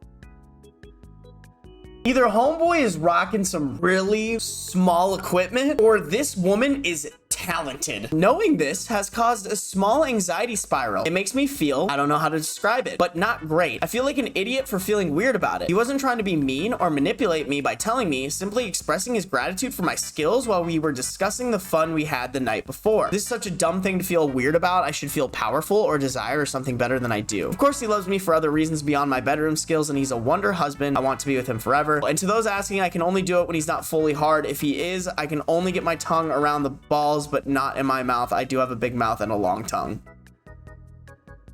Either homeboy is rocking some really small equipment or this woman is talented. Knowing this has caused a small anxiety spiral. It makes me feel, I don't know how to describe it, but not great. I feel like an idiot for feeling weird about it. He wasn't trying to be mean or manipulate me by telling me, simply expressing his gratitude for my skills while we were discussing the fun we had the night before. This is such a dumb thing to feel weird about. I should feel powerful or desire something better than I do. Of course, he loves me for other reasons beyond my bedroom skills and he's a wonder husband. I want to be with him forever. And to those asking, I can only do it when he's not fully hard. If he is, I can only get my tongue around the balls, but not in my mouth. I do have a big mouth and a long tongue.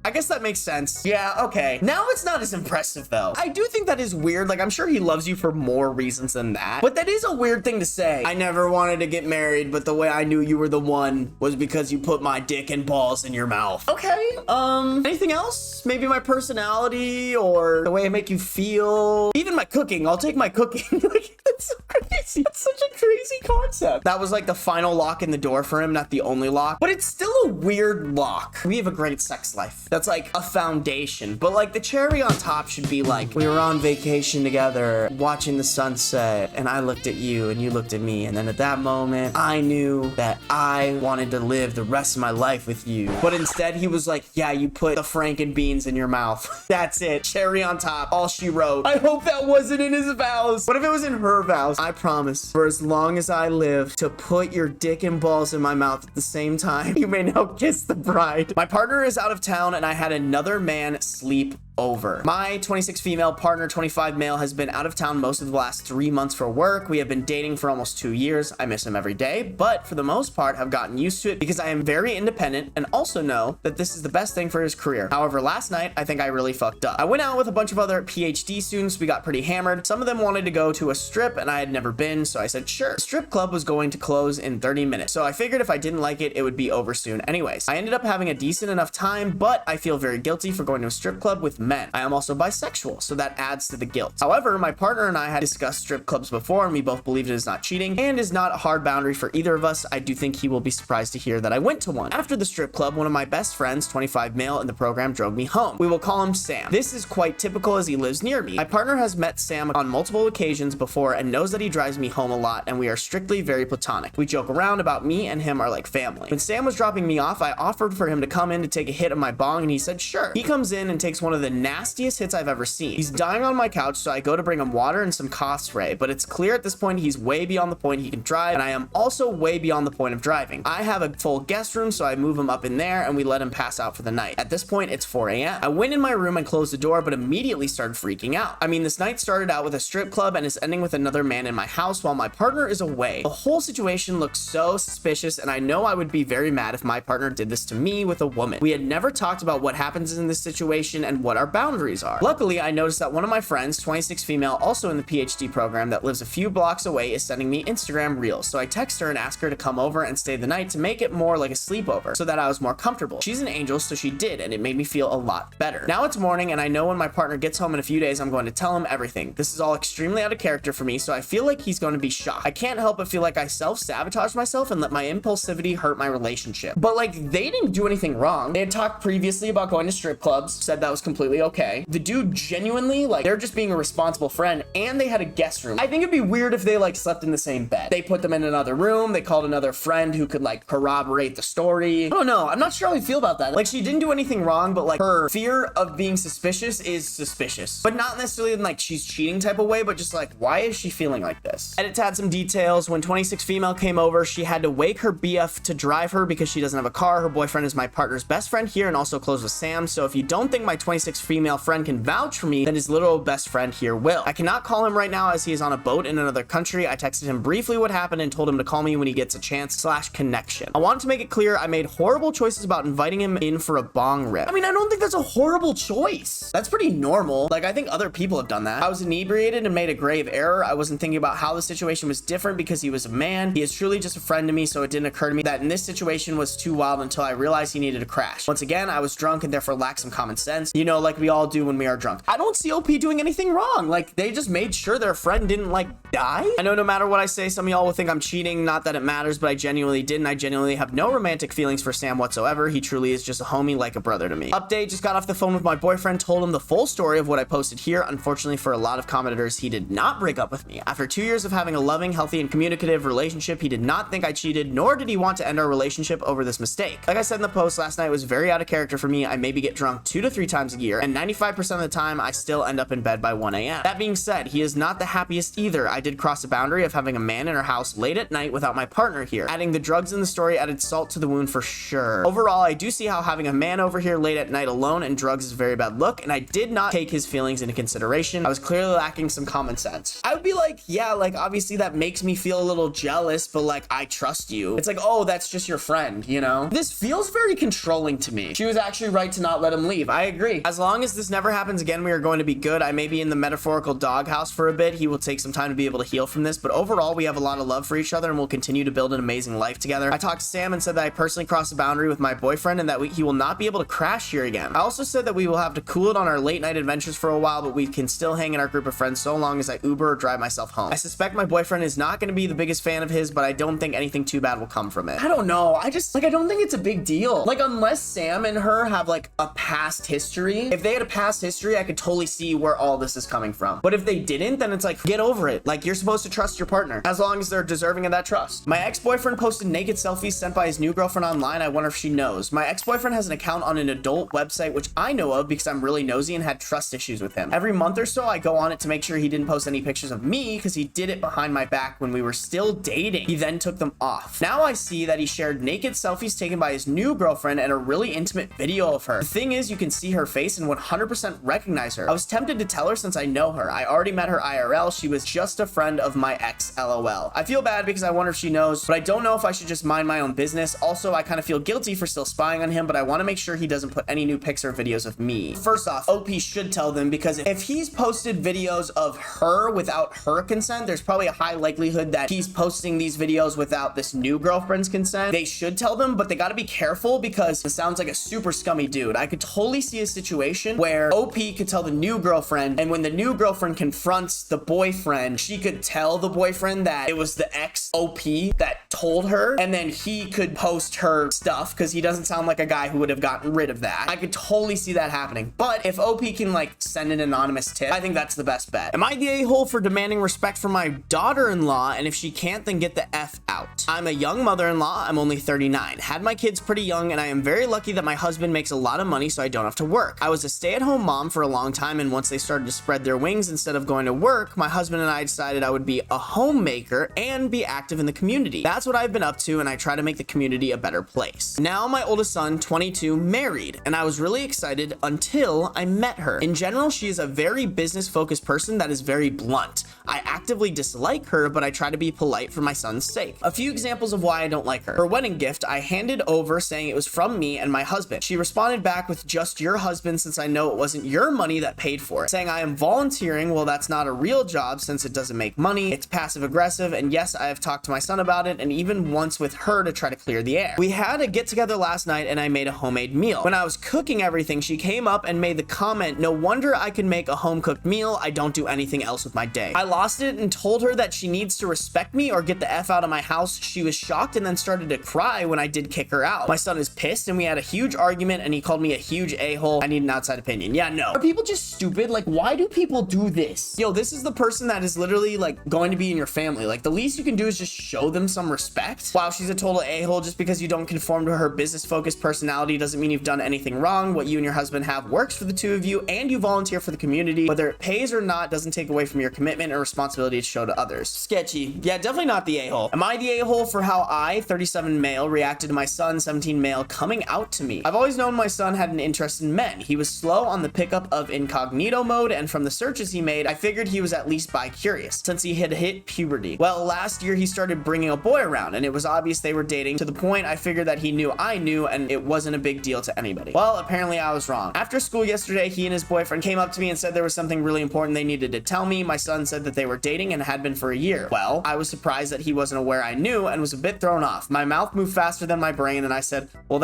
I guess that makes sense. Yeah, okay. Now it's not as impressive though. I do think that is weird. Like, I'm sure he loves you for more reasons than that, but that is a weird thing to say. I never wanted to get married, but the way I knew you were the one was because you put my dick and balls in your mouth. Okay. Anything else? Maybe my personality or the way I make you feel. Even my cooking. I'll take my cooking. Like, that's so crazy. That's such a crazy concept. That was like the final lock in the door for him, not the only lock, but it's still a weird lock. We have a great sex life. That's like a foundation, but like the cherry on top should be like, we were on vacation together watching the sunset and I looked at you and you looked at me, and then at that moment I knew that I wanted to live the rest of my life with you. But instead he was like, yeah, you put the franken beans in your mouth. That's it. Cherry on top. All she wrote. I hope that wasn't in his vows. What if it was in her vows? I promise, for as long as I live, to put your dick and balls in my mouth at the same time. You may now kiss the bride. My partner is out of town and I had another man sleep over. My 26 female partner, 25 male, has been out of town most of the last 3 months for work. We have been dating for almost 2 years. I miss him every day, but for the most part have gotten used to it because I am very independent and also know that this is the best thing for his career. However, last night, I think I really fucked up. I went out with a bunch of other PhD students. We got pretty hammered. Some of them wanted to go to a strip and I had never been, so I said, sure. The strip club was going to close in 30 minutes. So I figured if I didn't like it, it would be over soon anyways. I ended up having a decent enough time, but I feel very guilty for going to a strip club with men. I am also bisexual, so that adds to the guilt. However, my partner and I had discussed strip clubs before, and we both believe it is not cheating and is not a hard boundary for either of us. I do think he will be surprised to hear that I went to one. After the strip club, one of my best friends, 25 male in the program, drove me home. We will call him Sam. This is quite typical as he lives near me. My partner has met Sam on multiple occasions before and knows that he drives me home a lot, and we are strictly very platonic. We joke around about me and him are like family. When Sam was dropping me off, I offered for him to come in to take a hit of my bong, and he said sure. He comes in and takes one of the nastiest hits I've ever seen. He's dying on my couch, so I go to bring him water and some cough spray, but it's clear at this point he's way beyond the point he can drive, and I am also way beyond the point of driving. I have a full guest room, so I move him up in there and we let him pass out for the night. At this point, it's 4 a.m. I went in my room and closed the door, but immediately started freaking out. I mean, this night started out with a strip club and is ending with another man in my house while my partner is away. The whole situation looks so suspicious, and I know I would be very mad if my partner did this to me with a woman. We had never talked about what happens in this situation and what our boundaries are. Luckily, I noticed that one of my friends, 26 female, also in the PhD program that lives a few blocks away, is sending me Instagram reels. So I text her and ask her to come over and stay the night to make it more like a sleepover so that I was more comfortable. She's an angel, so she did, and it made me feel a lot better. Now it's morning, and I know when my partner gets home in a few days, I'm going to tell him everything. This is all extremely out of character for me, so I feel like he's going to be shocked. I can't help but feel like I self-sabotage myself and let my impulsivity hurt my relationship. But like, they didn't do anything wrong. They had talked previously about going to strip clubs, said that was completely okay. The dude genuinely, like, they're just being a responsible friend, and they had a guest room. I think it'd be weird if they like slept in the same bed. They put them in another room, they called another friend who could like corroborate the story. I don't know, I'm not sure how I feel about that. Like, she didn't do anything wrong, but like, her fear of being suspicious is suspicious. But not necessarily in like she's cheating type of way, but just like, why is she feeling like this? Edit to add some details. When 26 female came over, she had to wake her BF to drive her because she doesn't have a car. Her boyfriend is my partner's best friend here and also close with Sam, so if you don't think my 26 female friend can vouch for me, then his literal best friend here will. I cannot call him right now as he is on a boat in another country. I texted him briefly what happened and told him to call me when he gets a chance / connection. I wanted to make it clear I made horrible choices about inviting him in for a bong rip. I mean, I don't think that's a horrible choice. That's pretty normal. Like, I think other people have done that. I was inebriated and made a grave error. I wasn't thinking about how the situation was different because he was a man. He is truly just a friend to me, so it didn't occur to me that in this situation was too wild until I realized he needed to crash. Once again, I was drunk and therefore lacked some common sense, you know, like we all do when we are drunk. I don't see OP doing anything wrong. Like, they just made sure their friend didn't like die. I know no matter what I say, some of y'all will think I'm cheating. Not that it matters, but I genuinely didn't. I genuinely have no romantic feelings for Sam whatsoever. He truly is just a homie, like a brother to me. Update, just got off the phone with my boyfriend, told him the full story of what I posted here. Unfortunately for a lot of commenters, he did not break up with me. After 2 years of having a loving, healthy, and communicative relationship, he did not think I cheated, nor did he want to end our relationship over this mistake. Like I said in the post, last night was very out of character for me. I maybe get drunk 2 to 3 times a year, and 95% of the time, I still end up in bed by 1 a.m. That being said, he is not the happiest either. I did cross the boundary of having a man in our house late at night without my partner here. Adding the drugs in the story added salt to the wound for sure. Overall, I do see how having a man over here late at night alone and drugs is a very bad look, and I did not take his feelings into consideration. I was clearly lacking some common sense. I would be like, yeah, like obviously that makes me feel a little jealous, but like, I trust you. It's like, oh, that's just your friend, you know? This feels very controlling to me. She was actually right to not let him leave. I agree. As long as this never happens again, we are going to be good. I may be in the metaphorical doghouse for a bit. He will take some time to be able to heal from this, but overall, we have a lot of love for each other and we'll continue to build an amazing life together. I talked to Sam and said that I personally crossed the boundary with my boyfriend and that he will not be able to crash here again. I also said that we will have to cool it on our late night adventures for a while, but we can still hang in our group of friends so long as I Uber or drive myself home. I suspect my boyfriend is not going to be the biggest fan of his, but I don't think anything too bad will come from it. I don't know. I don't think it's a big deal. Like, unless Sam and her have like a past history, if they had a past history, I could totally see where all this is coming from. But if they didn't, then it's like, get over it. Like, you're supposed to trust your partner as long as they're deserving of that trust. My ex-boyfriend posted naked selfies sent by his new girlfriend online. I wonder if she knows. My ex-boyfriend has an account on an adult website, which I know of because I'm really nosy and had trust issues with him. Every month or so, I go on it to make sure he didn't post any pictures of me because he did it behind my back when we were still dating. He then took them off. Now I see that he shared naked selfies taken by his new girlfriend and a really intimate video of her. The thing is, you can see her face and 100% recognize her. I was tempted to tell her since I know her. I already met her IRL. She was just a friend of my ex, LOL. I feel bad because I wonder if she knows, but I don't know if I should just mind my own business. Also, I kind of feel guilty for still spying on him, but I want to make sure he doesn't put any new pics or videos of me. First off, OP should tell them because if he's posted videos of her without her consent, there's probably a high likelihood that he's posting these videos without this new girlfriend's consent. They should tell them, but they got to be careful because it sounds like a super scummy dude. I could totally see a situation situation where OP could tell the new girlfriend, and when the new girlfriend confronts the boyfriend, she could tell the boyfriend that it was the ex OP that told her, and then he could post her stuff because he doesn't sound like a guy who would have gotten rid of that. I could totally see that happening. But if OP can like send an anonymous tip, I think that's the best bet. Am I the a-hole for demanding respect from my daughter-in-law? And if she can't, then get the F out. I'm a young mother-in-law. I'm only 39. Had my kids pretty young, and I am very lucky that my husband makes a lot of money so I don't have to work. I was a stay-at-home mom for a long time, and once they started to spread their wings instead of going to work, my husband and I decided I would be a homemaker and be active in the community. That's what I've been up to, and I try to make the community a better place. Now my oldest son, 22, married, and I was really excited until I met her. In general, she is a very business-focused person that is very blunt. I actively dislike her, but I try to be polite for my son's sake. A few examples of why I don't like her. Her wedding gift, I handed over saying it was from me and my husband. She responded back with just your husband since I know it wasn't your money that paid for it. Saying I am volunteering, well, that's not a real job since it doesn't make money. It's passive aggressive, and yes, I have talked to my son about it, and even once with her to try to clear the air. We had a get together last night and I made a homemade meal. When I was cooking everything, she came up and made the comment, no wonder I can make a home cooked meal. I don't do anything else with my day. I lost it and told her that she needs to respect me or get the F out of my house. She was shocked and then started to cry when I did kick her out. My son is pissed and we had a huge argument and he called me a huge a-hole. I need an outside opinion. Yeah, no. Are people just stupid? Like, why do people do this? Yo, this is the person that is literally like going to be in your family. Like, the least you can do is just show them some respect. Wow, she's a total a-hole. Just because you don't conform to her business-focused personality doesn't mean you've done anything wrong. What you and your husband have works for the two of you, and you volunteer for the community. Whether it pays or not doesn't take away from your commitment or responsibility to show to others. Sketchy. Yeah, definitely not the a-hole. Am I the a-hole for how I, 37 male, reacted to my son, 17 male, coming out to me? I've always known my son had an interest in men. He was slow on the pickup of incognito mode, and from the searches he made, I figured he was at least bi-curious, since he had hit puberty. Well, last year he started bringing a boy around, and it was obvious they were dating, to the point I figured that he knew I knew, and it wasn't a big deal to anybody. Well, apparently I was wrong. After school yesterday, he and his boyfriend came up to me and said there was something really important they needed to tell me. My son said that they were dating and had been for a year. Well, I was surprised that he wasn't aware I knew and was a bit thrown off. My mouth moved faster than my brain, and I said, well,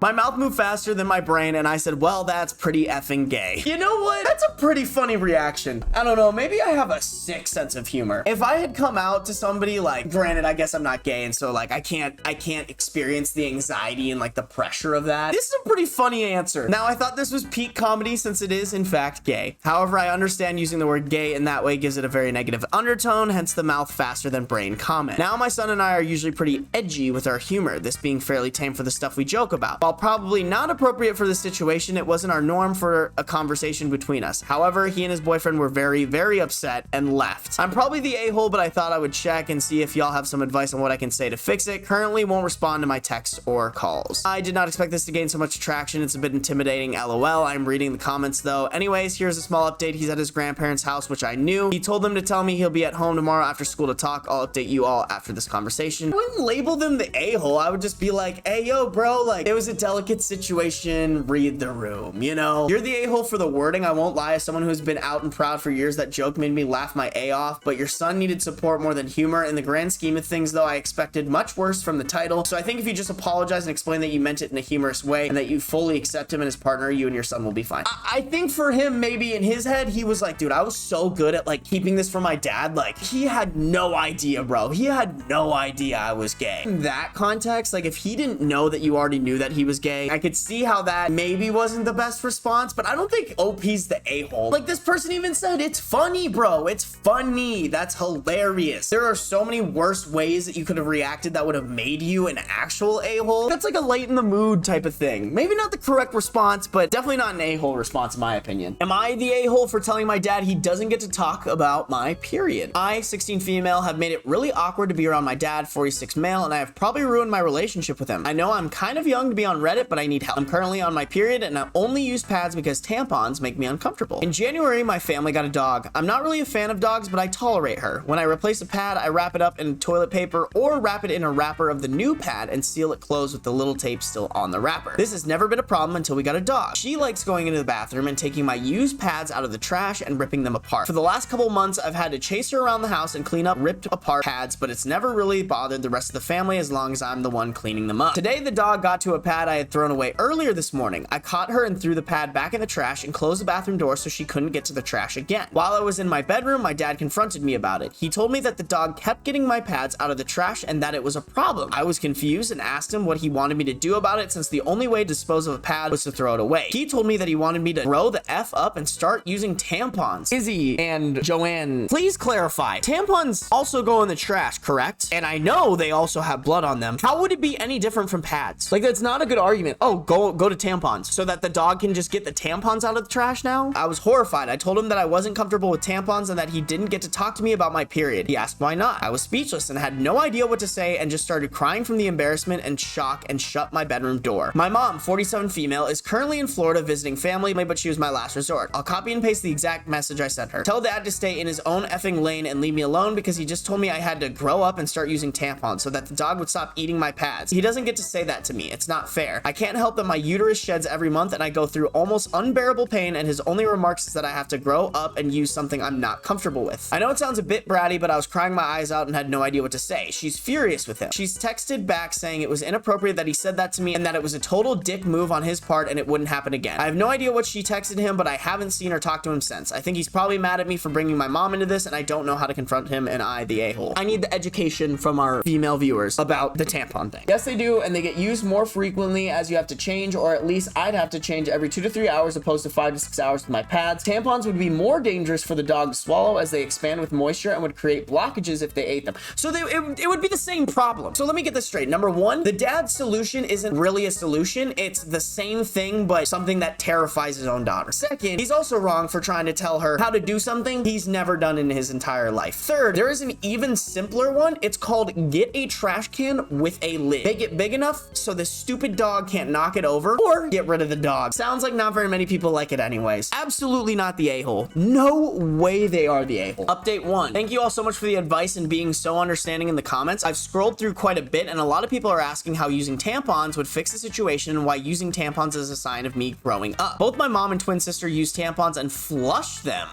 my mouth moved faster than my brain, and I said, well, that's pretty effing gay. You know what? That's a pretty funny reaction. I don't know, maybe I have a sick sense of humor. If I had come out to somebody, like, granted, I guess I'm not gay, and so, like, I can't experience the anxiety and, like, the pressure of that. This is a pretty funny answer. Now, I thought this was peak comedy since it is, in fact, gay. However, I understand using the word gay in that way gives it a very negative undertone, hence the mouth faster than brain comment. Now, my son and I are usually pretty edgy with our humor, this being fairly tame for the stuff we joke about. While probably not appropriate for the situation, it wasn't our norm for a conversation between us. However, he and his boyfriend were very, very upset and left. I'm probably the a-hole, but I thought I would check and see if y'all have some advice on what I can say to fix it. Currently won't respond to my texts or calls. I did not expect this to gain so much traction. It's a bit intimidating, lol. I'm reading the comments though. Anyways, here's a small update. He's at his grandparents' house, which I knew. He told them to tell me he'll be at home tomorrow after school to talk. I'll update you all after this conversation. I wouldn't label them the a-hole. I would just be like, hey, yo, bro, like, it was a delicate situation, read the room, you know? You're the a-hole for the wording, I won't lie. As someone who's been out and proud for years, that joke made me laugh my A off, but your son needed support more than humor. In the grand scheme of things, though, I expected much worse from the title, so I think if you just apologize and explain that you meant it in a humorous way and that you fully accept him and his partner, you and your son will be fine. I think for him, maybe in his head, he was like, dude, I was so good at, like, keeping this from my dad. Like, he had no idea, bro. He had no idea I was gay. In that context, like, if he didn't know that you already knew that he was gay, I could see how that maybe wasn't the best response, but I don't think OP's the a-hole. Like, this person even said, it's funny, bro. It's funny. That's hilarious. There are so many worse ways that you could have reacted that would have made you an actual a-hole. That's like a light in the mood type of thing. Maybe not the correct response, but definitely not an a-hole response in my opinion. Am I the a-hole for telling my dad he doesn't get to talk about my period? I, 16 female, have made it really awkward to be around my dad, 46 male, and I have probably ruined my relationship with him. I know I'm kind of young to be on Reddit, but I need help. I'm currently on my period and I only use pads because tampons make me uncomfortable. In January, my family got a dog. I'm not really a fan of dogs, but I tolerate her. When I replace a pad, I wrap it up in toilet paper or wrap it in a wrapper of the new pad and seal it closed with the little tape still on the wrapper. This has never been a problem until we got a dog. She likes going into the bathroom and taking my used pads out of the trash and ripping them apart. For the last couple months, I've had to chase her around the house and clean up ripped apart pads, but it's never really bothered the rest of the family as long as I'm the one cleaning them up. Today, the dog got to a pad pad I had thrown away earlier this morning. I caught her and threw the pad back in the trash and closed the bathroom door so she couldn't get to the trash again. While I was in my bedroom, my dad confronted me about it. He told me that the dog kept getting my pads out of the trash and that it was a problem. I was confused and asked him what he wanted me to do about it, since the only way to dispose of a pad was to throw it away. He told me that he wanted me to grow the F up and start using tampons. Izzy and Joanne, please clarify. Tampons also go in the trash, correct? And I know they also have blood on them. How would it be any different from pads? Like, that's not a good argument. Oh, go to tampons so that the dog can just get the tampons out of the trash now? I was horrified. I told him that I wasn't comfortable with tampons and that he didn't get to talk to me about my period. He asked why not. I was speechless and had no idea what to say and just started crying from the embarrassment and shock and shut my bedroom door. My mom, 47 female, is currently in Florida visiting family, but she was my last resort. I'll copy and paste the exact message I sent her. Tell dad to stay in his own effing lane and leave me alone because he just told me I had to grow up and start using tampons so that the dog would stop eating my pads. He doesn't get to say that to me. It's not fair. I can't help that my uterus sheds every month and I go through almost unbearable pain, and his only remarks is that I have to grow up and use something I'm not comfortable with. I know it sounds a bit bratty, but I was crying my eyes out and had no idea what to say. She's furious with him. She's texted back saying it was inappropriate that he said that to me and that it was a total dick move on his part and it wouldn't happen again. I have no idea what she texted him, but I haven't seen or talked to him since. I think he's probably mad at me for bringing my mom into this, and I don't know how to confront him, and I, the a-hole. I need the education from our female viewers about the tampon thing. Yes, they do, and they get used more frequently as you have to change, or at least I'd have to change every 2 to 3 hours opposed to 5 to 6 hours with my pads. Tampons would be more dangerous for the dog to swallow as they expand with moisture and would create blockages if they ate them. So it would be the same problem. So let me get this straight. Number one, the dad's solution isn't really a solution. It's the same thing, but something that terrifies his own daughter. Second, he's also wrong for trying to tell her how to do something he's never done in his entire life. Third, there is an even simpler one. It's called get a trash can with a lid. Make it big enough so this stupid dog can't knock it over, or get rid of the dog. Sounds like not very many people like it anyways. Absolutely not the a-hole. No way they are the a-hole. Update 1. Thank you all so much for the advice and being so understanding in the comments. I've scrolled through quite a bit, and a lot of people are asking how using tampons would fix the situation and why using tampons is a sign of me growing up. Both my mom and twin sister use tampons and flush them.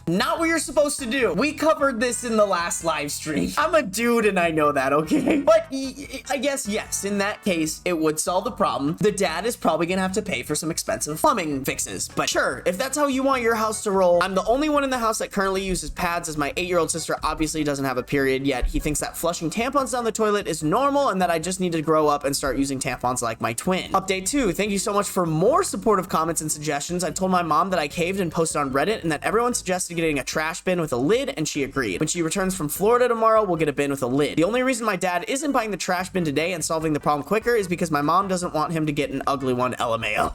Not what you're supposed to do. We covered this in the last live stream. I'm a dude and I know that, okay? But I guess, yes, in that case, it would solve the problem. The dad is probably gonna have to pay for some expensive plumbing fixes. But sure, if that's how you want your house to roll. I'm the only one in the house that currently uses pads, as my 8-year-old sister obviously doesn't have a period yet. He thinks that flushing tampons down the toilet is normal and that I just need to grow up and start using tampons like my twin. Update 2. Thank you so much for more supportive comments and suggestions. I told my mom that I caved and posted on Reddit and that everyone suggested getting a trash bin with a lid, and she agreed. When she returns from Florida tomorrow, we'll get a bin with a lid. The only reason my dad isn't buying the trash bin today and solving the problem quicker is because my mom doesn't want him to get an ugly one, LMAO.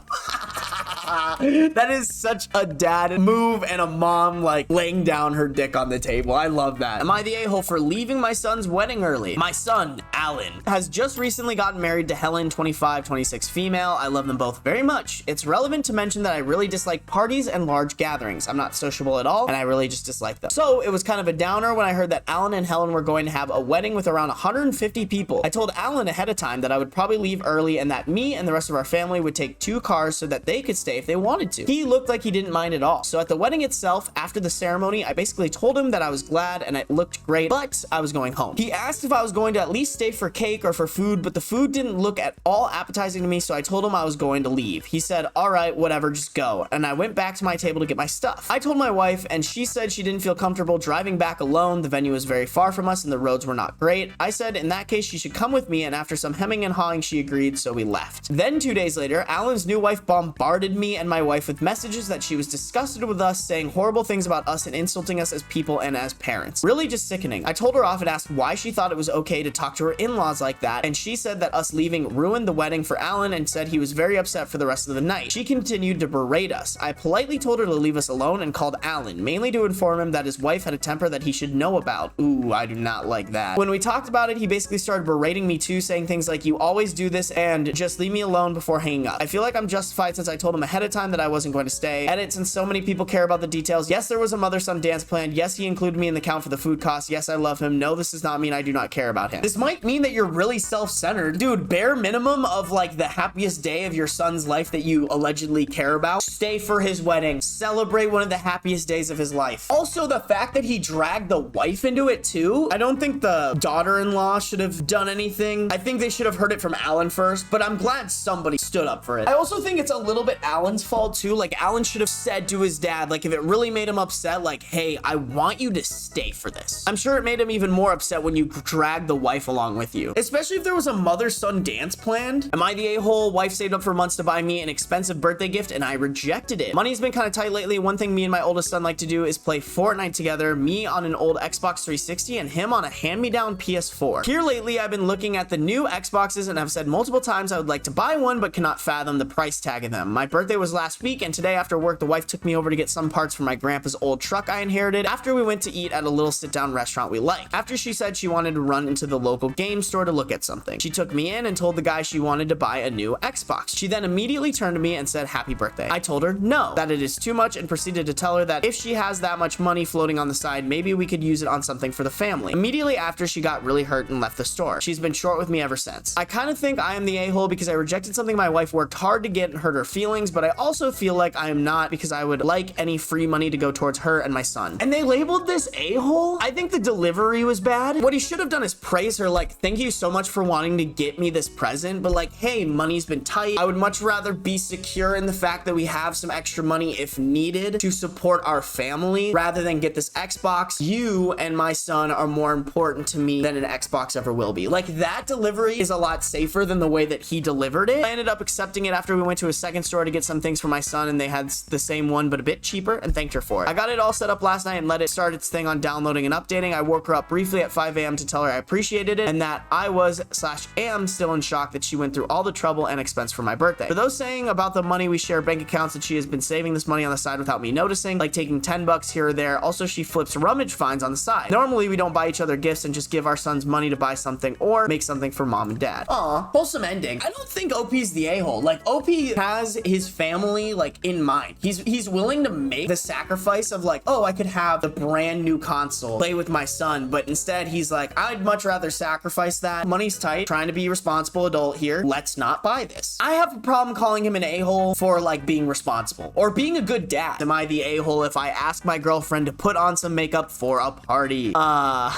That is such a dad move, and a mom like laying down her dick on the table. I love that. Am I the a-hole for leaving my son's wedding early? My son, Alan, has just recently gotten married to Helen, 25, 26 female. I love them both very much. It's relevant to mention that I really dislike parties and large gatherings. I'm not sociable at all, and I really just dislike them. So it was kind of a downer when I heard that Alan and Helen were going to have a wedding with around 150 people. I told Alan ahead of time that I would probably leave early and that me and the rest of our family would take 2 cars so that they could stay if they wanted to. He looked like he didn't mind at all. So at the wedding itself, after the ceremony, I basically told him that I was glad and it looked great, but I was going home. He asked if I was going to at least stay for cake or for food, but the food didn't look at all appetizing to me, so I told him I was going to leave. He said, all right, whatever, just go. And I went back to my table to get my stuff. I told my wife, and she said she didn't feel comfortable driving back alone. The venue was very far from us and the roads were not great. I said in that case she should come with me, and after some hemming and hawing she agreed, so we left. Then 2 days later, Alan's new wife bombarded me and my wife with messages that she was disgusted with us, saying horrible things about us and insulting us as people and as parents. Really just sickening. I told her off and asked why she thought it was okay to talk to her in-laws like that, and she said that us leaving ruined the wedding for Alan and said he was very upset for the rest of the night. She continued to berate us. I politely told her to leave us alone and called Alan, mainly to inform him that his wife had a temper that he should know about. Ooh, I do not like that. When we talked about it, he basically started berating me too, saying things like, you always do this and just leave me alone before hanging up. I feel like I'm justified since I told him ahead ahead of time that I wasn't going to stay. Edit, since so many people care about the details. Yes, there was a mother-son dance planned. Yes, he included me in the count for the food costs. Yes, I love him. No, this does not mean I do not care about him. This might mean that you're really self-centered. Dude, bare minimum of like the happiest day of your son's life that you allegedly care about. Stay for his wedding. Celebrate one of the happiest days of his life. Also, the fact that he dragged the wife into it too. I don't think the daughter-in-law should have done anything. I think they should have heard it from Alan first, but I'm glad somebody stood up for it. I also think it's a little bit Alan's fault too. Like, Alan should have said to his dad, like, if it really made him upset, like, hey, I want you to stay for this. I'm sure it made him even more upset when you drag the wife along with you, especially if there was a mother-son dance planned. Am I the a-hole? Wife saved up for months to buy me an expensive birthday gift and I rejected it. Money's been kind of tight lately. One thing me and my oldest son like to do is play Fortnite together, me on an old Xbox 360 and him on a hand-me-down PS4. Here lately, I've been looking at the new Xboxes and I've said multiple times I would like to buy one, but cannot fathom the price tag of them. My birthday was last week, and today after work, the wife took me over to get some parts for my grandpa's old truck I inherited after we went to eat at a little sit-down restaurant we liked. After she said she wanted to run into the local game store to look at something, she took me in and told the guy she wanted to buy a new Xbox. She then immediately turned to me and said, happy birthday. I told her no, that it is too much, and proceeded to tell her that if she has that much money floating on the side, maybe we could use it on something for the family. Immediately after, she got really hurt and left the store. She's been short with me ever since. I kind of think I am the a-hole because I rejected something my wife worked hard to get and hurt her feelings, but I also feel like I am not because I would like any free money to go towards her and my son. And they labeled this a-hole? I think the delivery was bad. What he should have done is praise her, like, thank you so much for wanting to get me this present, but like, hey, money's been tight. I would much rather be secure in the fact that we have some extra money if needed to support our family rather than get this Xbox. You and my son are more important to me than an Xbox ever will be. Like, that delivery is a lot safer than the way that he delivered it. I ended up accepting it after we went to a second store to get some things for my son, and they had the same one but a bit cheaper, and thanked her for it. I got it all set up last night and let it start its thing on downloading and updating. I woke her up briefly at 5 a.m. to tell her I appreciated it and that I was/am still in shock that she went through all the trouble and expense for my birthday. For those saying about the money we share bank accounts, that she has been saving this money on the side without me noticing, like taking 10 bucks here or there. Also, she flips rummage finds on the side. Normally, we don't buy each other gifts and just give our sons money to buy something or make something for mom and dad. Aw, wholesome ending. I don't think OP's the a-hole. Like, OP has his family, like, in mind. He's willing to make the sacrifice of, like, oh, I could have the brand new console, play with my son, but instead he's like, I'd much rather sacrifice that. Money's tight, trying to be a responsible adult here. Let's not buy this. I have a problem calling him an a-hole for, like, being responsible or being a good dad. Am I the a-hole if I ask my girlfriend to put on some makeup for a party? I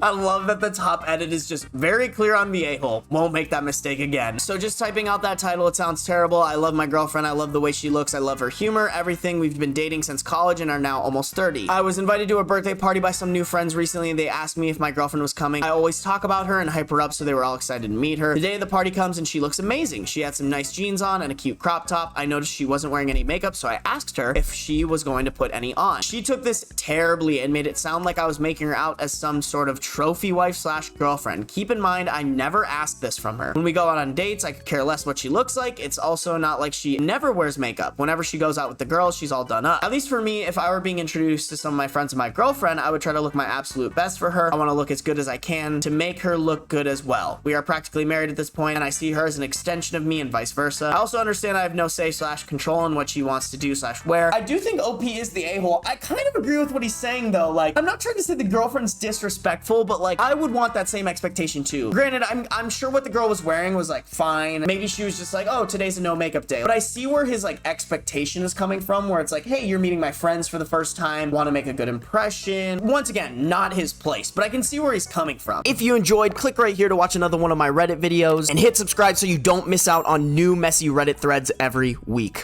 love that the top edit is just very clear on the a-hole. Won't make that mistake again. So just typing out that title, it sounds terrible. I love my girlfriend. I love the way she looks. I love her humor, everything. We've been dating since college and are now almost 30. I was invited to a birthday party by some new friends recently, and they asked me if my girlfriend was coming. I always talk about her and hype her up, so they were all excited to meet her. The day of the party comes and she looks amazing. She had some nice jeans on and a cute crop top. I noticed she wasn't wearing any makeup, so I asked her if she was going to put any on. She took this terribly and made it sound like I was making her out as some sort of trophy wife/girlfriend. Keep in mind, I never asked this from her. When we go out on dates, I could care less what she looks like. It's also not like she never wears makeup. Whenever she goes out with the girls, she's all done up. At least for me, if I were being introduced to some of my friends and my girlfriend, I would try to look my absolute best for her. I want to look as good as I can to make her look good as well. We are practically married at this point, and I see her as an extension of me and vice versa. I also understand I have no say/control in what she wants to do/wear. I do think OP is the a-hole. I kind of agree with what he's saying though. Like, I'm not trying to say the girlfriend's disrespectful, but like, I would want that same expectation too. Granted, I'm sure what the girl was wearing was like fine. Maybe she was just like, oh, today's a no makeup day. But I see where his like expectation is coming from, where it's like, hey, you're meeting my friends for the first time, want to make a good impression. Once again, not his place, but I can see where he's coming from. If you enjoyed, click right here to watch another one of my Reddit videos and hit subscribe so you don't miss out on new messy Reddit threads every week.